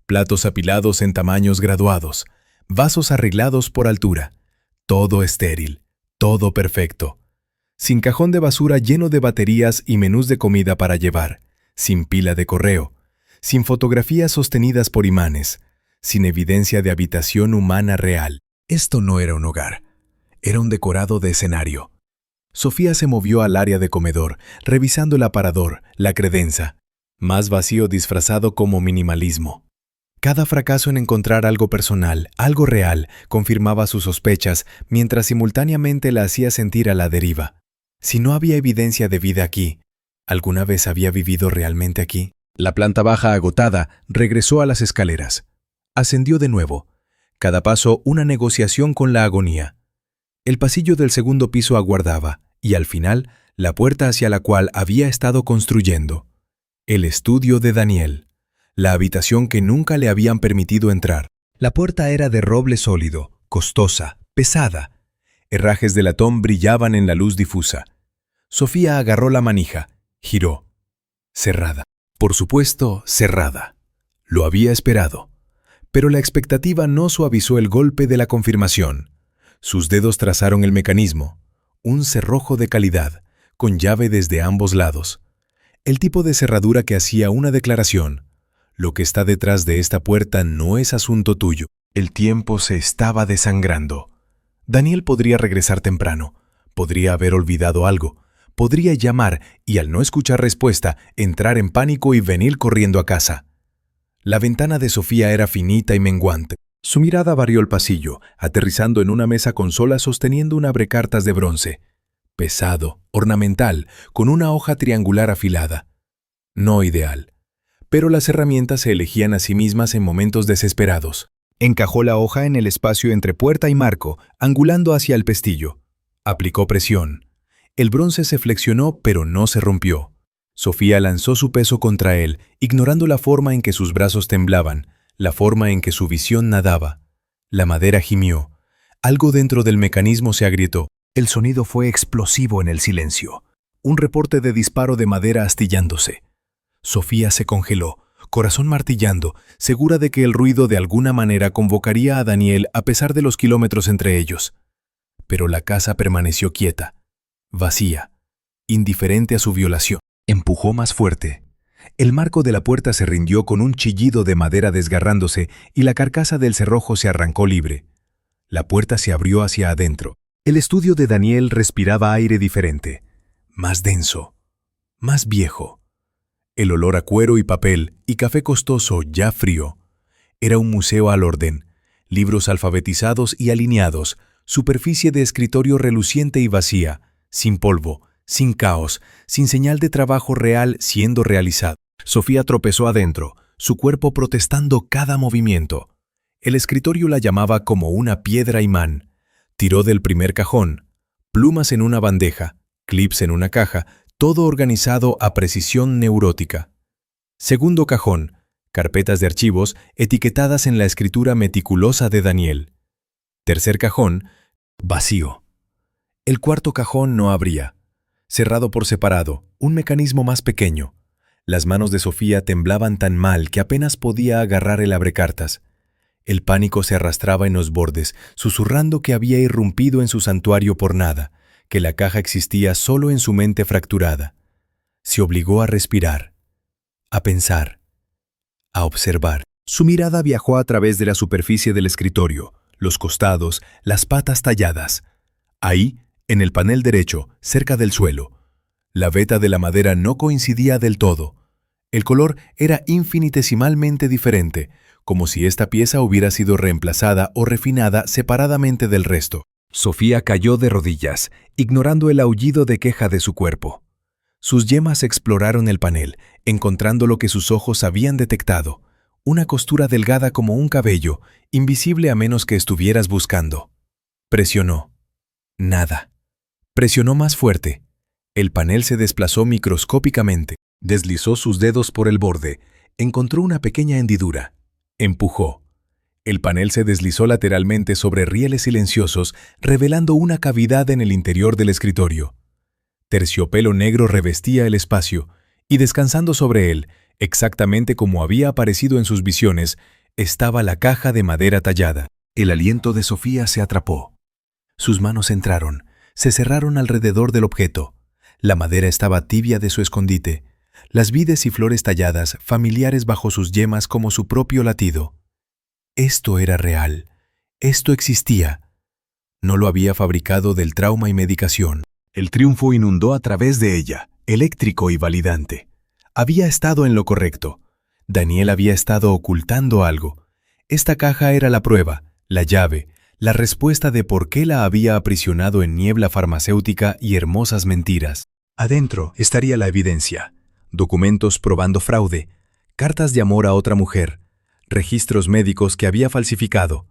Platos apilados en tamaños graduados, vasos arreglados por altura. Todo estéril, todo perfecto. Sin cajón de basura lleno de baterías y menús de comida para llevar, sin pila de correo, sin fotografías sostenidas por imanes, sin evidencia de habitación humana real. Esto no era un hogar, era un decorado de escenario. Sofía se movió al área de comedor, revisando el aparador, la credenza. Más vacío disfrazado como minimalismo. Cada fracaso en encontrar algo personal, algo real, confirmaba sus sospechas, mientras simultáneamente la hacía sentir a la deriva. Si no había evidencia de vida aquí, ¿alguna vez había vivido realmente aquí? La planta baja agotada regresó a las escaleras. Ascendió de nuevo. Cada paso una negociación con la agonía. El pasillo del segundo piso aguardaba, y al final, la puerta hacia la cual había estado construyendo. El estudio de Daniel. La habitación que nunca le habían permitido entrar. La puerta era de roble sólido, costosa, pesada. Herrajes de latón brillaban en la luz difusa. Sofía agarró la manija, giró. Cerrada. Por supuesto, cerrada. Lo había esperado. Pero la expectativa no suavizó el golpe de la confirmación. Sus dedos trazaron el mecanismo. Un cerrojo de calidad, con llave desde ambos lados. El tipo de cerradura que hacía una declaración. Lo que está detrás de esta puerta no es asunto tuyo. El tiempo se estaba desangrando. Daniel podría regresar temprano. Podría haber olvidado algo. Podría llamar y, al no escuchar respuesta, entrar en pánico y venir corriendo a casa. La ventana de Sofía era finita y menguante. Su mirada varió el pasillo, aterrizando en una mesa consola sosteniendo un abrecartas de bronce. Pesado, ornamental, con una hoja triangular afilada. No ideal. Pero las herramientas se elegían a sí mismas en momentos desesperados. Encajó la hoja en el espacio entre puerta y marco, angulando hacia el pestillo. Aplicó presión. El bronce se flexionó, pero no se rompió. Sofía lanzó su peso contra él, ignorando la forma en que sus brazos temblaban, la forma en que su visión nadaba. La madera gimió. Algo dentro del mecanismo se agrietó. El sonido fue explosivo en el silencio. Un reporte de disparo de madera astillándose. Sofía se congeló, corazón martillando, segura de que el ruido de alguna manera convocaría a Daniel a pesar de los kilómetros entre ellos. Pero la casa permaneció quieta, vacía, indiferente a su violación. Empujó más fuerte. El marco de la puerta se rindió con un chillido de madera desgarrándose y la carcasa del cerrojo se arrancó libre. La puerta se abrió hacia adentro. El estudio de Daniel respiraba aire diferente, más denso, más viejo. El olor a cuero y papel y café costoso ya frío. Era un museo al orden, libros alfabetizados y alineados, superficie de escritorio reluciente y vacía, sin polvo, sin caos, sin señal de trabajo real siendo realizado. Sofía tropezó adentro, su cuerpo protestando cada movimiento. El escritorio la llamaba como una piedra imán. Tiró del primer cajón, plumas en una bandeja, clips en una caja, todo organizado a precisión neurótica. Segundo cajón, carpetas de archivos etiquetadas en la escritura meticulosa de Daniel. Tercer cajón, vacío. El cuarto cajón no abría. Cerrado por separado, un mecanismo más pequeño. Las manos de Sofía temblaban tan mal que apenas podía agarrar el abrecartas. El pánico se arrastraba en los bordes, susurrando que había irrumpido en su santuario por nada, que la caja existía solo en su mente fracturada. Se obligó a respirar, a pensar, a observar. Su mirada viajó a través de la superficie del escritorio, los costados, las patas talladas. Ahí, en el panel derecho, cerca del suelo, la veta de la madera no coincidía del todo. El color era infinitesimalmente diferente, como si esta pieza hubiera sido reemplazada o refinada separadamente del resto. Sofía cayó de rodillas, ignorando el aullido de queja de su cuerpo. Sus yemas exploraron el panel, encontrando lo que sus ojos habían detectado, una costura delgada como un cabello, invisible a menos que estuvieras buscando. Presionó. Nada. Presionó más fuerte. El panel se desplazó microscópicamente. Deslizó sus dedos por el borde. Encontró una pequeña hendidura. Empujó. El panel se deslizó lateralmente sobre rieles silenciosos, revelando una cavidad en el interior del escritorio. Terciopelo negro revestía el espacio, y descansando sobre él, exactamente como había aparecido en sus visiones, estaba la caja de madera tallada. El aliento de Sofía se atrapó. Sus manos entraron, se cerraron alrededor del objeto. La madera estaba tibia de su escondite. Las vides y flores talladas, familiares bajo sus yemas como su propio latido. Esto era real. Esto existía. No lo había fabricado del trauma y medicación. El triunfo inundó a través de ella, eléctrico y validante. Había estado en lo correcto. Daniel había estado ocultando algo. Esta caja era la prueba, la llave, la respuesta de por qué la había aprisionado en niebla farmacéutica y hermosas mentiras. Adentro estaría la evidencia. Documentos probando fraude, cartas de amor a otra mujer, registros médicos que había falsificado.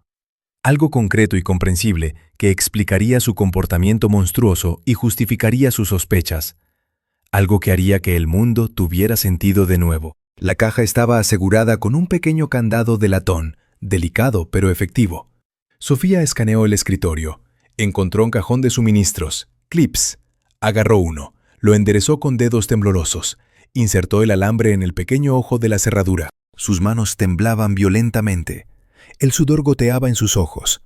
Algo concreto y comprensible que explicaría su comportamiento monstruoso y justificaría sus sospechas. Algo que haría que el mundo tuviera sentido de nuevo. La caja estaba asegurada con un pequeño candado de latón, delicado pero efectivo. Sofía escaneó el escritorio. Encontró un cajón de suministros, clips. Agarró uno, lo enderezó con dedos temblorosos. Insertó el alambre en el pequeño ojo de la cerradura. Sus manos temblaban violentamente. El sudor goteaba en sus ojos.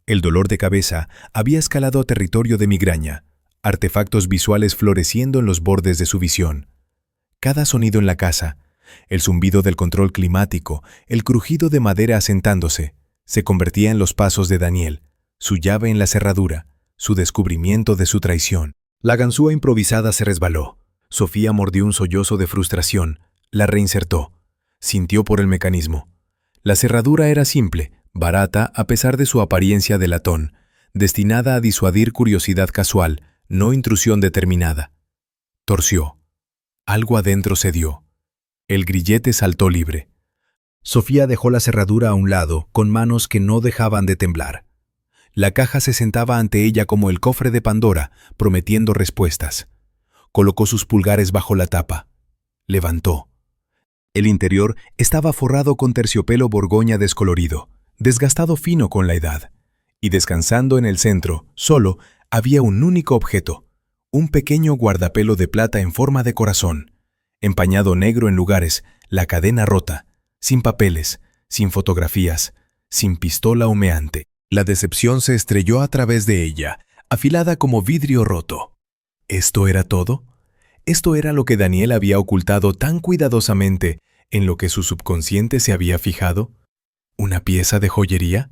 El dolor de cabeza había escalado a territorio de migraña, artefactos visuales floreciendo en los bordes de su visión. Cada sonido en la casa, el zumbido del control climático, el crujido de madera asentándose, se convertía en los pasos de Daniel, su llave en la cerradura, su descubrimiento de su traición. La ganzúa improvisada se resbaló. Sofía mordió un sollozo de frustración, la reinsertó. Sintió por el mecanismo. La cerradura era simple, barata a pesar de su apariencia de latón, destinada a disuadir curiosidad casual, no intrusión determinada. Torció. Algo adentro cedió. El grillete saltó libre. Sofía dejó la cerradura a un lado, con manos que no dejaban de temblar. La caja se sentaba ante ella como el cofre de Pandora, prometiendo respuestas. Colocó sus pulgares bajo la tapa. Levantó. El interior estaba forrado con terciopelo borgoña descolorido, desgastado fino con la edad. Y descansando en el centro, solo, había un único objeto, un pequeño guardapelo de plata en forma de corazón, empañado negro en lugares, la cadena rota, sin papeles, sin fotografías, sin pistola humeante. La decepción se estrelló a través de ella, afilada como vidrio roto. ¿Esto era todo? Esto era lo que Daniel había ocultado tan cuidadosamente, en lo que su subconsciente se había fijado. ¿Una pieza de joyería?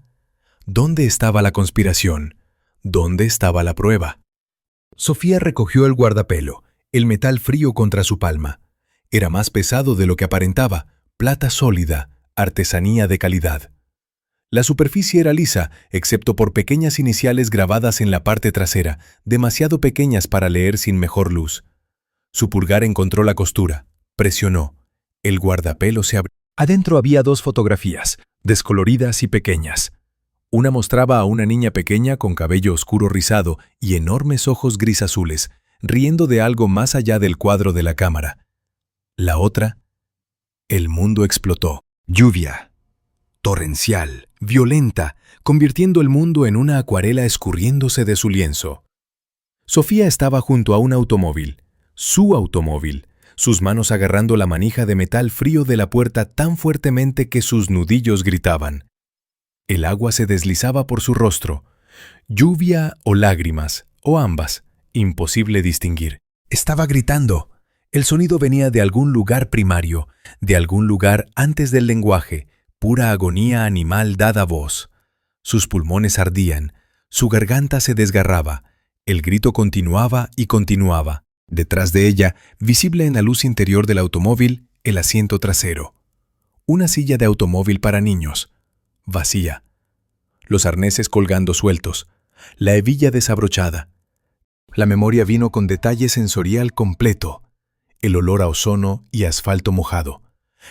¿Dónde estaba la conspiración? ¿Dónde estaba la prueba? Sofía recogió el guardapelo, el metal frío contra su palma. Era más pesado de lo que aparentaba, plata sólida, artesanía de calidad. La superficie era lisa, excepto por pequeñas iniciales grabadas en la parte trasera, demasiado pequeñas para leer sin mejor luz. Su pulgar encontró la costura, presionó. El guardapelo se abrió. Adentro había 2 fotografías, descoloridas y pequeñas. Una mostraba a una niña pequeña con cabello oscuro rizado y enormes ojos gris azules, riendo de algo más allá del cuadro de la cámara. La otra, el mundo explotó. Lluvia. Torrencial, violenta, convirtiendo el mundo en una acuarela escurriéndose de su lienzo. Sofía estaba junto a un automóvil, su automóvil, sus manos agarrando la manija de metal frío de la puerta tan fuertemente que sus nudillos gritaban. El agua se deslizaba por su rostro. Lluvia o lágrimas, o ambas, imposible distinguir. Estaba gritando. El sonido venía de algún lugar primario, de algún lugar antes del lenguaje, pura agonía animal dada voz. Sus pulmones ardían, su garganta se desgarraba, el grito continuaba y continuaba. Detrás de ella, visible en la luz interior del automóvil, el asiento trasero. Una silla de automóvil para niños, vacía. Los arneses colgando sueltos, la hebilla desabrochada. La memoria vino con detalle sensorial completo, el olor a ozono y asfalto mojado,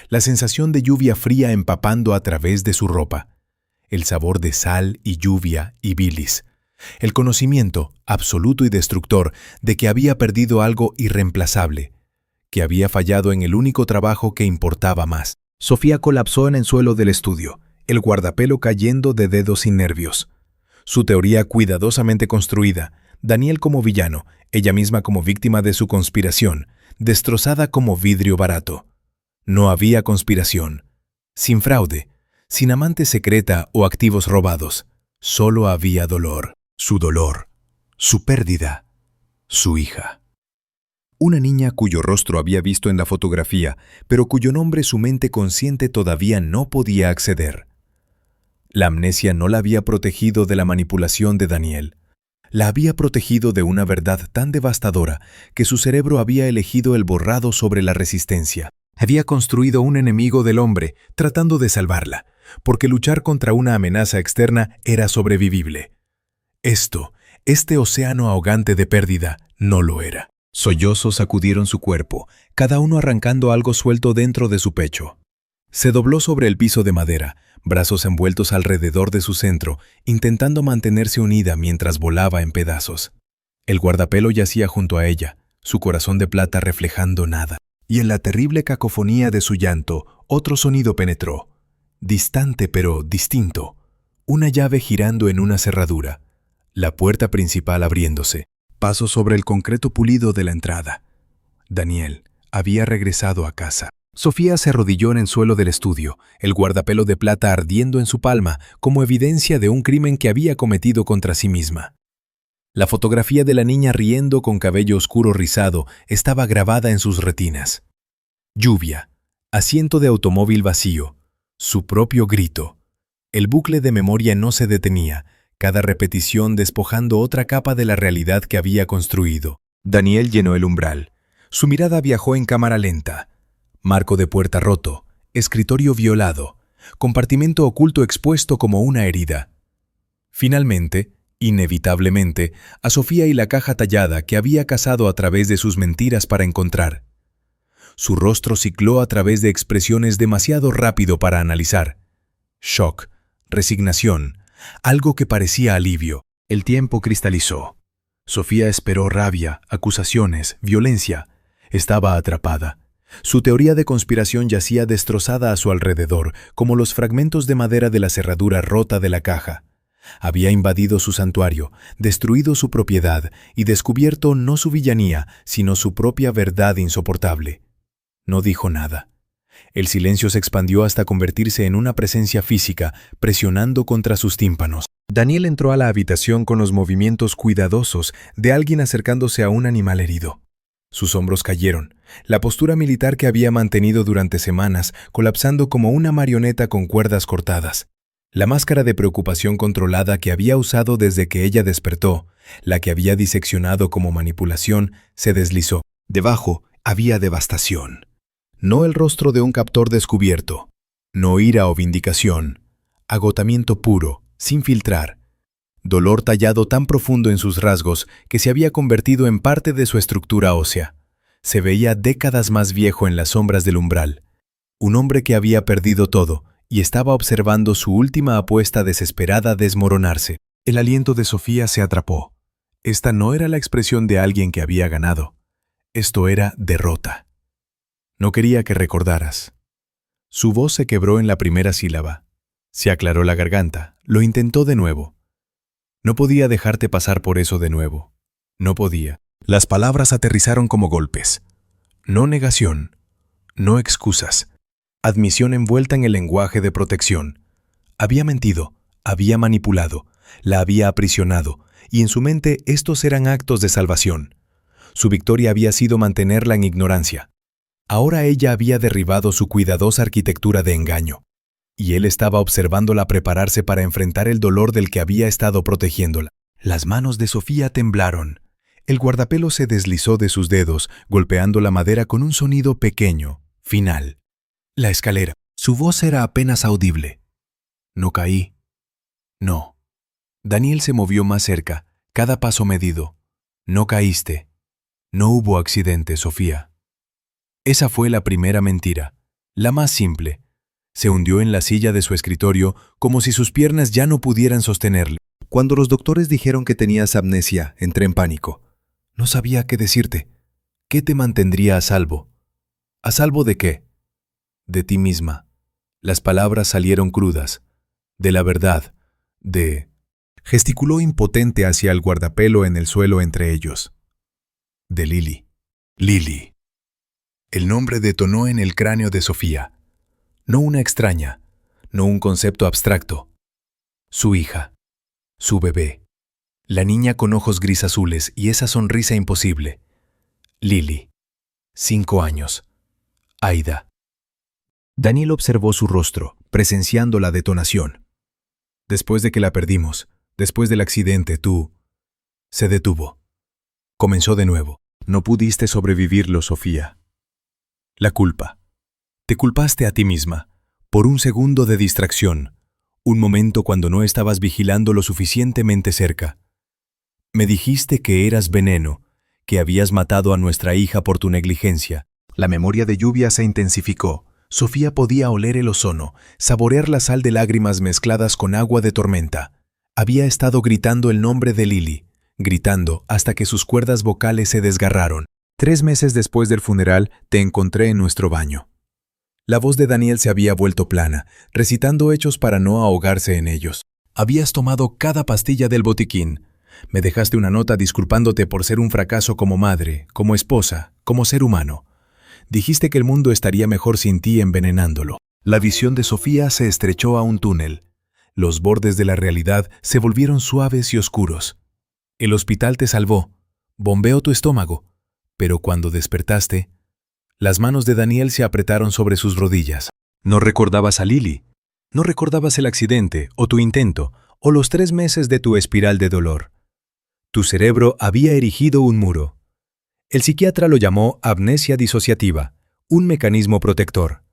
la sensación de lluvia fría empapando a través de su ropa, el sabor de sal y lluvia y bilis, el conocimiento absoluto y destructor de que había perdido algo irreemplazable, que había fallado en el único trabajo que importaba más. Sofía colapsó en el suelo del estudio, el guardapelo cayendo de dedos sin nervios. Su teoría cuidadosamente construida, Daniel como villano, ella misma como víctima de su conspiración, destrozada como vidrio barato. No había conspiración, sin fraude, sin amante secreta o activos robados. Solo había dolor, su pérdida, su hija. Una niña cuyo rostro había visto en la fotografía, pero cuyo nombre su mente consciente todavía no podía acceder. La amnesia no la había protegido de la manipulación de Daniel. La había protegido de una verdad tan devastadora que su cerebro había elegido el borrado sobre la resistencia. Había construido un enemigo del hombre, tratando de salvarla, porque luchar contra una amenaza externa era sobrevivible. Este océano ahogante de pérdida, no lo era. Sollozos sacudieron su cuerpo, cada uno arrancando algo suelto dentro de su pecho. Se dobló sobre el piso de madera, brazos envueltos alrededor de su centro, intentando mantenerse unida mientras volaba en pedazos. El guardapelo yacía junto a ella, su corazón de plata reflejando nada. Y en la terrible cacofonía de su llanto, otro sonido penetró. Distante pero distinto. Una llave girando en una cerradura. La puerta principal abriéndose. Paso sobre el concreto pulido de la entrada. Daniel había regresado a casa. Sofía se arrodilló en el suelo del estudio, el guardapelo de plata ardiendo en su palma como evidencia de un crimen que había cometido contra sí misma. La fotografía de la niña riendo con cabello oscuro rizado estaba grabada en sus retinas. Lluvia, asiento de automóvil vacío, su propio grito. El bucle de memoria no se detenía, cada repetición despojando otra capa de la realidad que había construido. Daniel llenó el umbral. Su mirada viajó en cámara lenta. Marco de puerta roto, escritorio violado, compartimento oculto expuesto como una herida. Finalmente, inevitablemente, a Sofía y la caja tallada que había cazado a través de sus mentiras para encontrar. Su rostro cicló a través de expresiones demasiado rápido para analizar. Shock, resignación, algo que parecía alivio. El tiempo cristalizó. Sofía esperó rabia, acusaciones, violencia. Estaba atrapada. Su teoría de conspiración yacía destrozada a su alrededor, como los fragmentos de madera de la cerradura rota de la caja. Había invadido su santuario, destruido su propiedad y descubierto no su villanía, sino su propia verdad insoportable. No dijo nada. El silencio se expandió hasta convertirse en una presencia física, presionando contra sus tímpanos. Daniel entró a la habitación con los movimientos cuidadosos de alguien acercándose a un animal herido. Sus hombros cayeron. La postura militar que había mantenido durante semanas, colapsando como una marioneta con cuerdas cortadas. La máscara de preocupación controlada que había usado desde que ella despertó, la que había diseccionado como manipulación, se deslizó. Debajo había devastación. No el rostro de un captor descubierto. No ira o vindicación. Agotamiento puro, sin filtrar. Dolor tallado tan profundo en sus rasgos que se había convertido en parte de su estructura ósea. Se veía décadas más viejo en las sombras del umbral. Un hombre que había perdido todo y estaba observando su última apuesta desesperada desmoronarse. El aliento de Sofía se atrapó. Esta no era la expresión de alguien que había ganado. Esto era derrota. No quería que recordaras. Su voz se quebró en la primera sílaba. Se aclaró la garganta. Lo intentó de nuevo. No podía dejarte pasar por eso de nuevo. No podía. Las palabras aterrizaron como golpes. No negación. No excusas. Admisión envuelta en el lenguaje de protección. Había mentido, había manipulado, la había aprisionado, y en su mente estos eran actos de salvación. Su victoria había sido mantenerla en ignorancia. Ahora ella había derribado su cuidadosa arquitectura de engaño, y él estaba observándola prepararse para enfrentar el dolor del que había estado protegiéndola. Las manos de Sofía temblaron. El guardapelo se deslizó de sus dedos, golpeando la madera con un sonido pequeño, final. La escalera. Su voz era apenas audible. No caí. No. Daniel se movió más cerca, cada paso medido. No caíste. No hubo accidente, Sofía. Esa fue la primera mentira, la más simple. Se hundió en la silla de su escritorio como si sus piernas ya no pudieran sostenerle. Cuando los doctores dijeron que tenías amnesia, entré en pánico. No sabía qué decirte. ¿Qué te mantendría a salvo? ¿A salvo de qué? De ti misma. Las palabras salieron crudas. De la verdad. De... Gesticuló impotente hacia el guardapelo en el suelo entre ellos. De Lily. Lily. El nombre detonó en el cráneo de Sofía. No una extraña, no un concepto abstracto. Su hija. Su bebé. La niña con ojos gris azules y esa sonrisa imposible. Lily. 5 años. Aida. Daniel observó su rostro, presenciando la detonación. Después de que la perdimos, después del accidente, tú... Se detuvo. Comenzó de nuevo. No pudiste sobrevivirlo, Sofía. La culpa. Te culpaste a ti misma, por un segundo de distracción, un momento cuando no estabas vigilando lo suficientemente cerca. Me dijiste que eras veneno, que habías matado a nuestra hija por tu negligencia. La memoria de lluvia se intensificó. Sofía podía oler el ozono, saborear la sal de lágrimas mezcladas con agua de tormenta. Había estado gritando el nombre de Lily, gritando hasta que sus cuerdas vocales se desgarraron. 3 meses después del funeral, te encontré en nuestro baño. La voz de Daniel se había vuelto plana, recitando hechos para no ahogarse en ellos. Habías tomado cada pastilla del botiquín. Me dejaste una nota disculpándote por ser un fracaso como madre, como esposa, como ser humano. Dijiste que el mundo estaría mejor sin ti envenenándolo. La visión de Sofía se estrechó a un túnel. Los bordes de la realidad se volvieron suaves y oscuros. El hospital te salvó, bombeó tu estómago, pero cuando despertaste, las manos de Daniel se apretaron sobre sus rodillas. No recordabas a Lily, no recordabas el accidente, o tu intento, o los 3 meses de tu espiral de dolor. Tu cerebro había erigido un muro. El psiquiatra lo llamó amnesia disociativa, un mecanismo protector.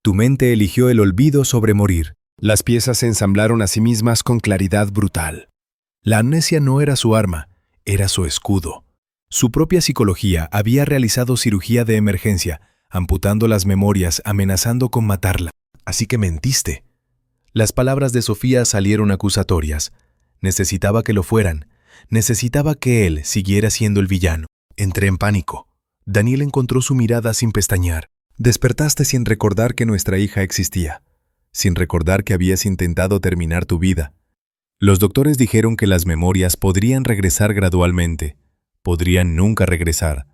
Tu mente eligió el olvido sobre morir. Las piezas se ensamblaron a sí mismas con claridad brutal. La amnesia no era su arma, era su escudo. Su propia psicología había realizado cirugía de emergencia, amputando las memorias, amenazando con matarla. Así que mentiste. Las palabras de Sofía salieron acusatorias. Necesitaba que lo fueran. Necesitaba que él siguiera siendo el villano. Entré en pánico. Daniel encontró su mirada sin pestañear. Despertaste sin recordar que nuestra hija existía, sin recordar que habías intentado terminar tu vida. Los doctores dijeron que las memorias podrían regresar gradualmente, podrían nunca regresar.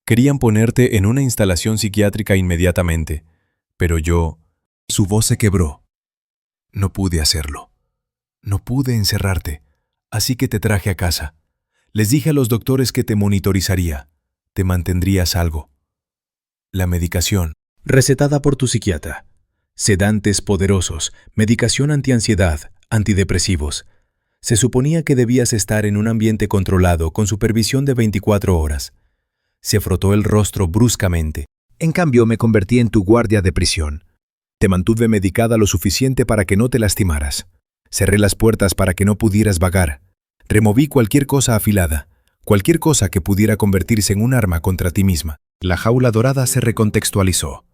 Querían ponerte en una instalación psiquiátrica inmediatamente, pero yo... Su voz se quebró. No pude hacerlo. No pude encerrarte, así que te traje a casa. Les dije a los doctores que te monitorizaría. te mantendría a salvo. La medicación, recetada por tu psiquiatra. Sedantes poderosos, medicación antiansiedad, antidepresivos. Se suponía que debías estar en un ambiente controlado con supervisión de 24 horas. Se frotó el rostro bruscamente. En cambio, me convertí en tu guardia de prisión. Te mantuve medicada lo suficiente para que no te lastimaras. Cerré las puertas para que no pudieras vagar. Removí cualquier cosa afilada, cualquier cosa que pudiera convertirse en un arma contra ti misma. La jaula dorada se recontextualizó.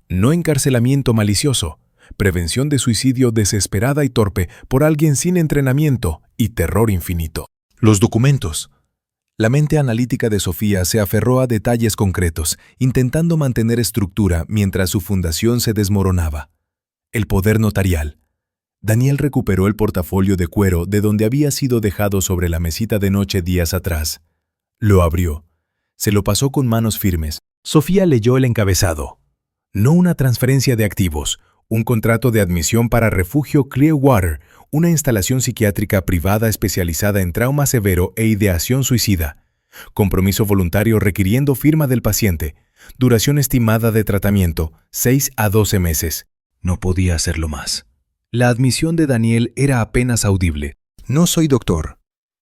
No encarcelamiento malicioso, prevención de suicidio desesperada y torpe por alguien sin entrenamiento y terror infinito. Los documentos. La mente analítica de Sofía se aferró a detalles concretos, intentando mantener estructura mientras su fundación se desmoronaba. El poder notarial. Daniel recuperó el portafolio de cuero de donde había sido dejado sobre la mesita de noche días atrás. Lo abrió. Se lo pasó con manos firmes. Sofía leyó el encabezado. No una transferencia de activos, un contrato de admisión para Refugio Clearwater, una instalación psiquiátrica privada especializada en trauma severo e ideación suicida. Compromiso voluntario requiriendo firma del paciente. Duración estimada de tratamiento, 6 a 12 meses. No podía hacerlo más. La admisión de Daniel era apenas audible. No soy doctor.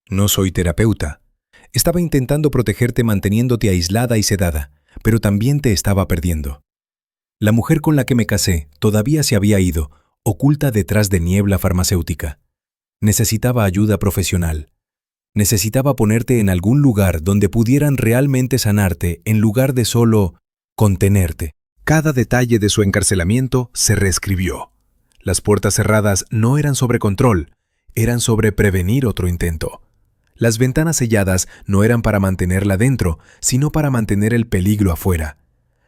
No soy terapeuta. Estaba intentando protegerte manteniéndote aislada y sedada, pero también te estaba perdiendo. La mujer con la que me casé todavía se había ido, oculta detrás de niebla farmacéutica. Necesitaba ayuda profesional. Necesitaba ponerte en algún lugar donde pudieran realmente sanarte en lugar de solo contenerte. Cada detalle de su encarcelamiento se reescribió. Las puertas cerradas no eran sobre control, eran sobre prevenir otro intento. Las ventanas selladas no eran para mantenerla dentro, sino para mantener el peligro afuera.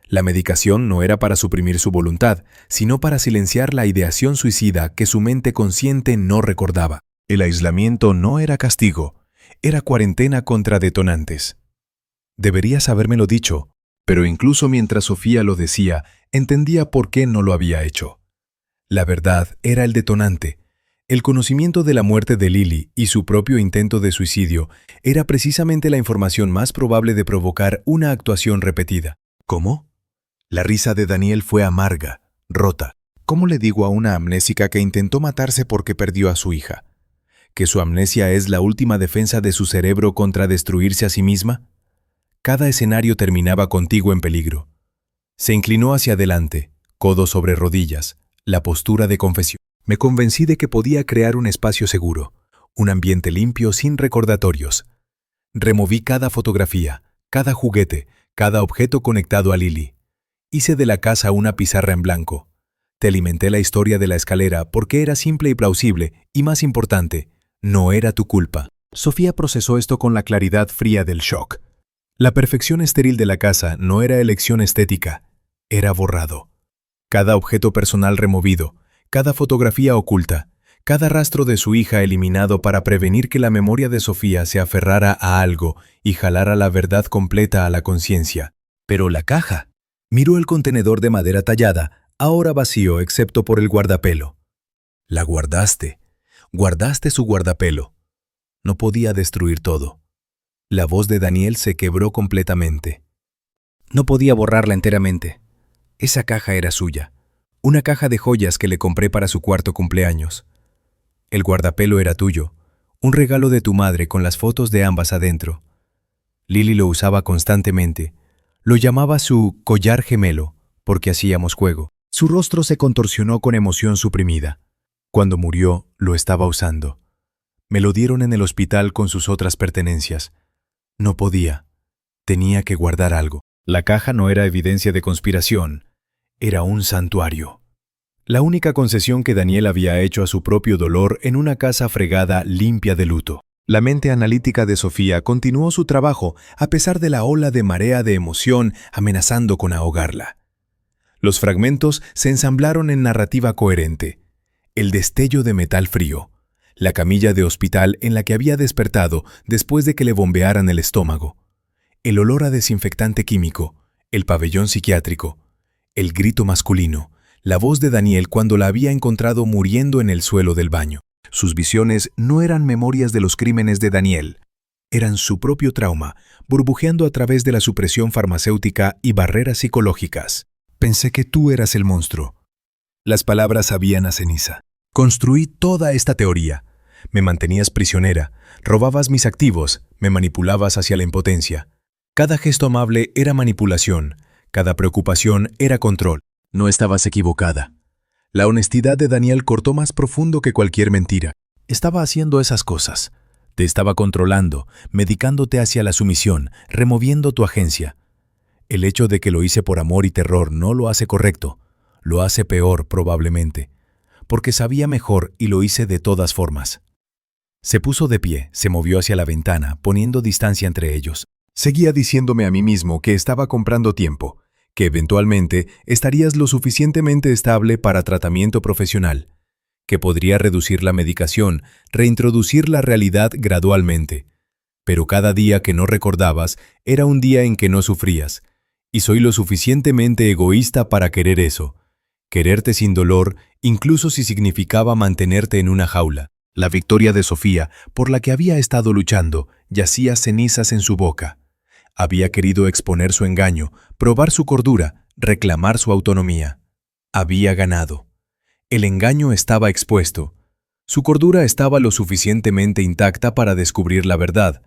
La medicación no era para suprimir su voluntad, sino para silenciar la ideación suicida que su mente consciente no recordaba. El aislamiento no era castigo, era cuarentena contra detonantes. Deberías habérmelo dicho, pero incluso mientras Sofía lo decía, entendía por qué no lo había hecho. La verdad era el detonante. El conocimiento de la muerte de Lily y su propio intento de suicidio era precisamente la información más probable de provocar una actuación repetida. ¿Cómo? La risa de Daniel fue amarga, rota. ¿Cómo le digo a una amnésica que intentó matarse porque perdió a su hija? ¿Que su amnesia es la última defensa de su cerebro contra destruirse a sí misma? Cada escenario terminaba contigo en peligro. Se inclinó hacia adelante, codo sobre rodillas, la postura de confesión. Me convencí de que podía crear un espacio seguro, un ambiente limpio sin recordatorios. Removí cada fotografía, cada juguete, cada objeto conectado a Lily. Hice de la casa una pizarra en blanco. Te alimenté la historia de la escalera porque era simple y plausible, y más importante, no era tu culpa. Sofía procesó esto con la claridad fría del shock. La perfección estéril de la casa no era elección estética, era borrado. Cada objeto personal removido, cada fotografía oculta, cada rastro de su hija eliminado para prevenir que la memoria de Sofía se aferrara a algo y jalara la verdad completa a la conciencia. Pero la caja. Miró el contenedor de madera tallada, ahora vacío excepto por el guardapelo. La guardaste. Guardaste su guardapelo. No podía destruir todo. La voz de Daniel se quebró completamente. No podía borrarla enteramente. Esa caja era suya. Una caja de joyas que le compré para su cuarto cumpleaños. El guardapelo era tuyo. Un regalo de tu madre con las fotos de ambas adentro. Lily lo usaba constantemente. Lo llamaba su collar gemelo, porque hacíamos juego. Su rostro se contorsionó con emoción suprimida. Cuando murió, lo estaba usando. Me lo dieron en el hospital con sus otras pertenencias. No podía. Tenía que guardar algo. La caja no era evidencia de conspiración. Era un santuario. La única concesión que Daniel había hecho a su propio dolor en una casa fregada limpia de luto. La mente analítica de Sofía continuó su trabajo a pesar de la ola de marea de emoción amenazando con ahogarla. Los fragmentos se ensamblaron en narrativa coherente. El destello de metal frío, la camilla de hospital en la que había despertado después de que le bombearan el estómago, el olor a desinfectante químico, el pabellón psiquiátrico, el grito masculino, la voz de Daniel cuando la había encontrado muriendo en el suelo del baño. Sus visiones no eran memorias de los crímenes de Daniel, eran su propio trauma, burbujeando a través de la supresión farmacéutica y barreras psicológicas. Pensé que tú eras el monstruo. Las palabras sabían a ceniza. Construí toda esta teoría. Me mantenías prisionera, robabas mis activos, me manipulabas hacia la impotencia. Cada gesto amable era manipulación, cada preocupación era control. No estabas equivocada. La honestidad de Daniel cortó más profundo que cualquier mentira. Estaba haciendo esas cosas. Te estaba controlando, medicándote hacia la sumisión, removiendo tu agencia. El hecho de que lo hice por amor y terror no lo hace correcto. Lo hace peor, probablemente. Porque sabía mejor y lo hice de todas formas. Se puso de pie, se movió hacia la ventana, poniendo distancia entre ellos. Seguía diciéndome a mí mismo que estaba comprando tiempo, que eventualmente estarías lo suficientemente estable para tratamiento profesional, que podría reducir la medicación, reintroducir la realidad gradualmente. Pero cada día que no recordabas era un día en que no sufrías, y soy lo suficientemente egoísta para querer eso. Quererte sin dolor, incluso si significaba mantenerte en una jaula. La victoria de Sofía, por la que había estado luchando, yacía cenizas en su boca. Había querido exponer su engaño, probar su cordura, reclamar su autonomía. Había ganado. El engaño estaba expuesto. Su cordura estaba lo suficientemente intacta para descubrir la verdad.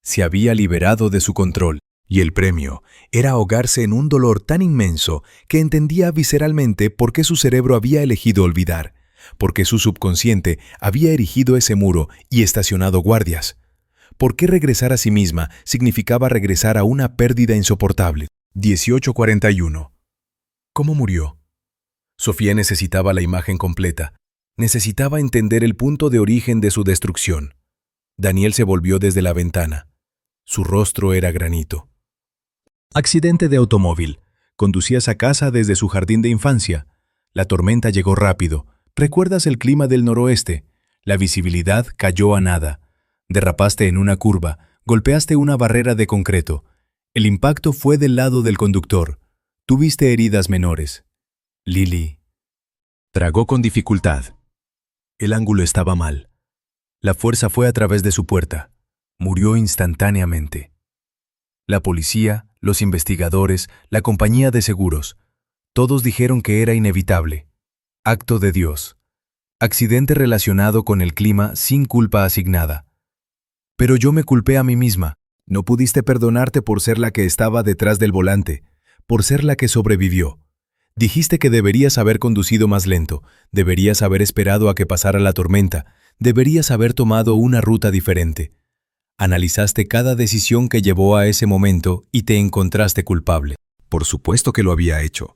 Se había liberado de su control. Y el premio era ahogarse en un dolor tan inmenso que entendía visceralmente por qué su cerebro había elegido olvidar, por qué su subconsciente había erigido ese muro y estacionado guardias. ¿Por qué regresar a sí misma significaba regresar a una pérdida insoportable? 18:41. ¿Cómo murió? Sofía necesitaba la imagen completa. Necesitaba entender el punto de origen de su destrucción. Daniel se volvió desde la ventana. Su rostro era granito. Accidente de automóvil. Conducías a casa desde su jardín de infancia. La tormenta llegó rápido. ¿Recuerdas el clima del noroeste? La visibilidad cayó a nada. Derrapaste en una curva, golpeaste una barrera de concreto. El impacto fue del lado del conductor. Tuviste heridas menores. Lily tragó con dificultad. El ángulo estaba mal. La fuerza fue a través de su puerta. Murió instantáneamente. La policía, los investigadores, la compañía de seguros, todos dijeron que era inevitable. Acto de Dios. Accidente relacionado con el clima sin culpa asignada. Pero yo me culpé a mí misma. No pudiste perdonarte por ser la que estaba detrás del volante, por ser la que sobrevivió. Dijiste que deberías haber conducido más lento, deberías haber esperado a que pasara la tormenta, deberías haber tomado una ruta diferente. Analizaste cada decisión que llevó a ese momento y te encontraste culpable. Por supuesto que lo había hecho.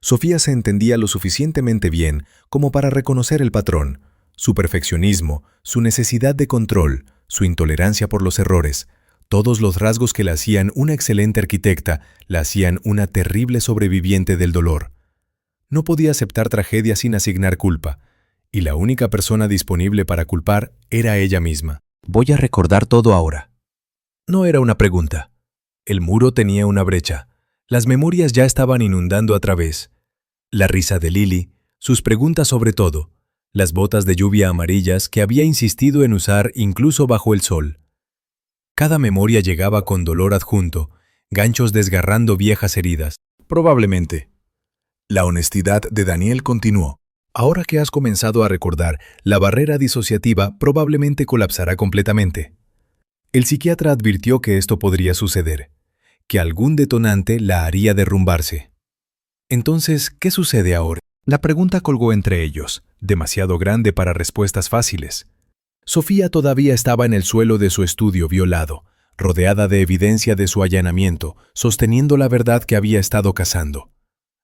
Sofía se entendía lo suficientemente bien como para reconocer el patrón, su perfeccionismo, su necesidad de control, su intolerancia por los errores. Todos los rasgos que la hacían una excelente arquitecta, la hacían una terrible sobreviviente del dolor. No podía aceptar tragedia sin asignar culpa, y la única persona disponible para culpar era ella misma. Voy a recordar todo ahora. No era una pregunta. El muro tenía una brecha. Las memorias ya estaban inundando a través. La risa de Lily, sus preguntas sobre todo, las botas de lluvia amarillas que había insistido en usar incluso bajo el sol. Cada memoria llegaba con dolor adjunto, ganchos desgarrando viejas heridas. Probablemente. La honestidad de Daniel continuó. Ahora que has comenzado a recordar, la barrera disociativa probablemente colapsará completamente. El psiquiatra advirtió que esto podría suceder, que algún detonante la haría derrumbarse. Entonces, ¿qué sucede ahora? La pregunta colgó entre ellos, demasiado grande para respuestas fáciles. Sofía todavía estaba en el suelo de su estudio violado, rodeada de evidencia de su allanamiento, sosteniendo la verdad que había estado cazando.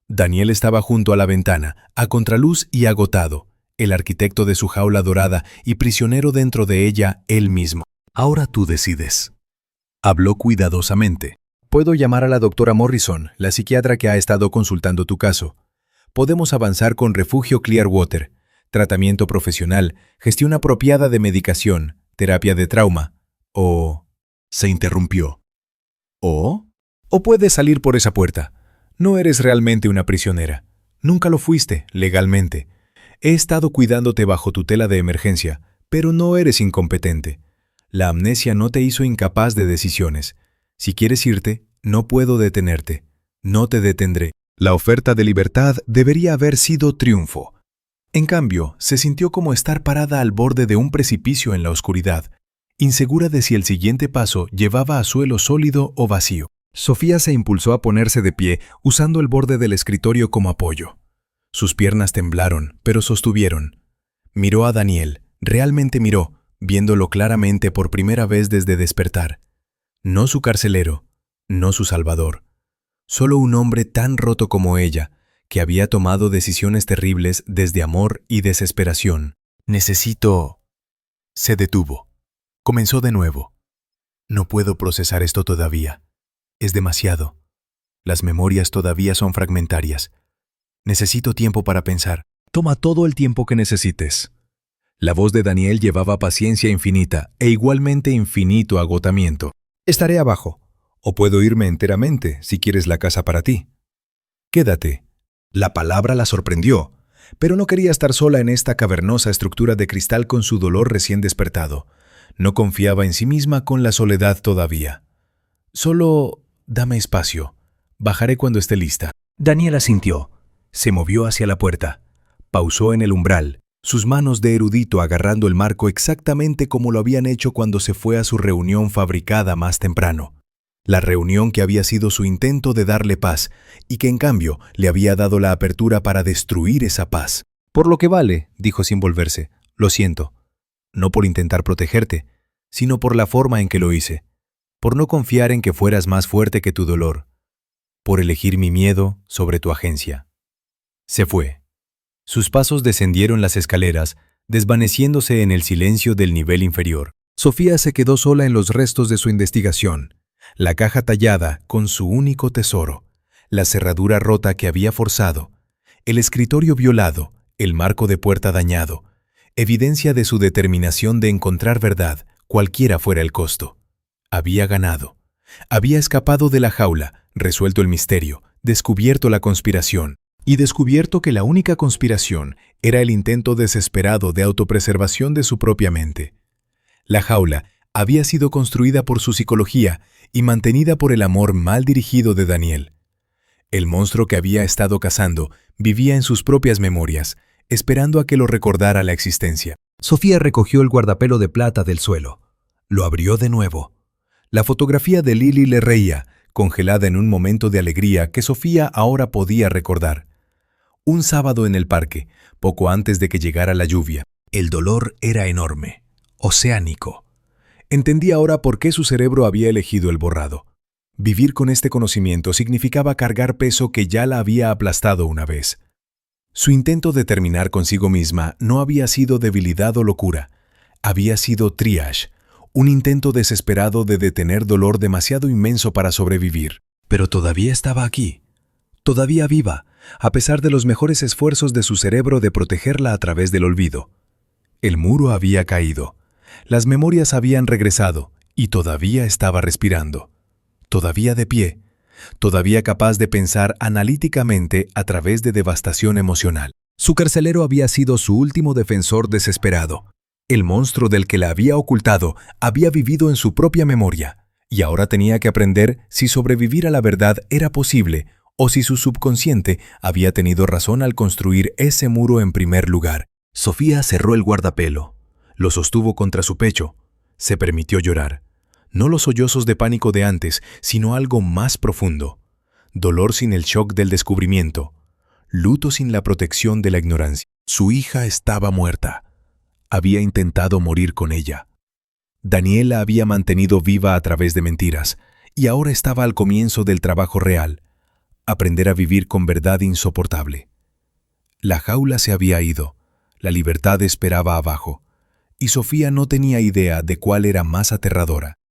Daniel estaba junto a la ventana, a contraluz y agotado, el arquitecto de su jaula dorada y prisionero dentro de ella él mismo. Ahora tú decides. Habló cuidadosamente. Puedo llamar a la doctora Morrison, la psiquiatra que ha estado consultando tu caso. Podemos avanzar con Refugio Clearwater, tratamiento profesional, gestión apropiada de medicación, terapia de trauma, o... Se interrumpió. ¿O puedes salir por esa puerta. No eres realmente una prisionera. Nunca lo fuiste, legalmente. He estado cuidándote bajo tutela de emergencia, pero no eres incompetente. La amnesia no te hizo incapaz de decisiones. Si quieres irte, no puedo detenerte. No te detendré. La oferta de libertad debería haber sido triunfo. En cambio, se sintió como estar parada al borde de un precipicio en la oscuridad, insegura de si el siguiente paso llevaba a suelo sólido o vacío. Sofía se impulsó a ponerse de pie, usando el borde del escritorio como apoyo. Sus piernas temblaron, pero sostuvieron. Miró a Daniel, realmente miró, viéndolo claramente por primera vez desde despertar. No su carcelero, no su salvador. Solo un hombre tan roto como ella, que había tomado decisiones terribles desde amor y desesperación. Necesito... Se detuvo. Comenzó de nuevo. No puedo procesar esto todavía. Es demasiado. Las memorias todavía son fragmentarias. Necesito tiempo para pensar. Toma todo el tiempo que necesites. La voz de Daniel llevaba paciencia infinita e igualmente infinito agotamiento. Estaré abajo. O puedo irme enteramente si quieres la casa para ti. Quédate. La palabra la sorprendió, pero no quería estar sola en esta cavernosa estructura de cristal con su dolor recién despertado. No confiaba en sí misma con la soledad todavía. Solo dame espacio. Bajaré cuando esté lista. Daniel asintió. Se movió hacia la puerta. Pausó en el umbral, sus manos de erudito agarrando el marco exactamente como lo habían hecho cuando se fue a su reunión fabricada más temprano. La reunión que había sido su intento de darle paz y que en cambio le había dado la apertura para destruir esa paz. Por lo que vale, dijo sin volverse, lo siento. No por intentar protegerte, sino por la forma en que lo hice. Por no confiar en que fueras más fuerte que tu dolor. Por elegir mi miedo sobre tu agencia. Se fue. Sus pasos descendieron las escaleras, desvaneciéndose en el silencio del nivel inferior. Sofía se quedó sola en los restos de su investigación. La caja tallada con su único tesoro, la cerradura rota que había forzado, el escritorio violado, el marco de puerta dañado, evidencia de su determinación de encontrar verdad, cualquiera fuera el costo. Había ganado. Había escapado de la jaula, resuelto el misterio, descubierto la conspiración, y descubierto que la única conspiración era el intento desesperado de autopreservación de su propia mente. La jaula había sido construida por su psicología y mantenida por el amor mal dirigido de Daniel. El monstruo que había estado cazando vivía en sus propias memorias, esperando a que lo recordara la existencia. Sofía recogió el guardapelo de plata del suelo. Lo abrió de nuevo. La fotografía de Lily le reía, congelada en un momento de alegría que Sofía ahora podía recordar. Un sábado en el parque, poco antes de que llegara la lluvia. El dolor era enorme, oceánico. Entendía ahora por qué su cerebro había elegido el borrado. Vivir con este conocimiento significaba cargar peso que ya la había aplastado una vez. Su intento de terminar consigo misma no había sido debilidad o locura. Había sido triage, un intento desesperado de detener dolor demasiado inmenso para sobrevivir. Pero todavía estaba aquí, todavía viva, a pesar de los mejores esfuerzos de su cerebro de protegerla a través del olvido. El muro había caído. Las memorias habían regresado y todavía estaba respirando. Todavía de pie, todavía capaz de pensar analíticamente a través de devastación emocional. Su carcelero había sido su último defensor desesperado. El monstruo del que la había ocultado había vivido en su propia memoria y ahora tenía que aprender si sobrevivir a la verdad era posible o si su subconsciente había tenido razón al construir ese muro en primer lugar. Sofía cerró el guardapelo. Lo sostuvo contra su pecho. Se permitió llorar. No los sollozos de pánico de antes, sino algo más profundo. Dolor sin el shock del descubrimiento. Luto sin la protección de la ignorancia. Su hija estaba muerta. Había intentado morir con ella. Daniel la había mantenido viva a través de mentiras, y ahora estaba al comienzo del trabajo real. Aprender a vivir con verdad insoportable. La jaula se había ido. La libertad esperaba abajo. Y Sofía no tenía idea de cuál era más aterradora.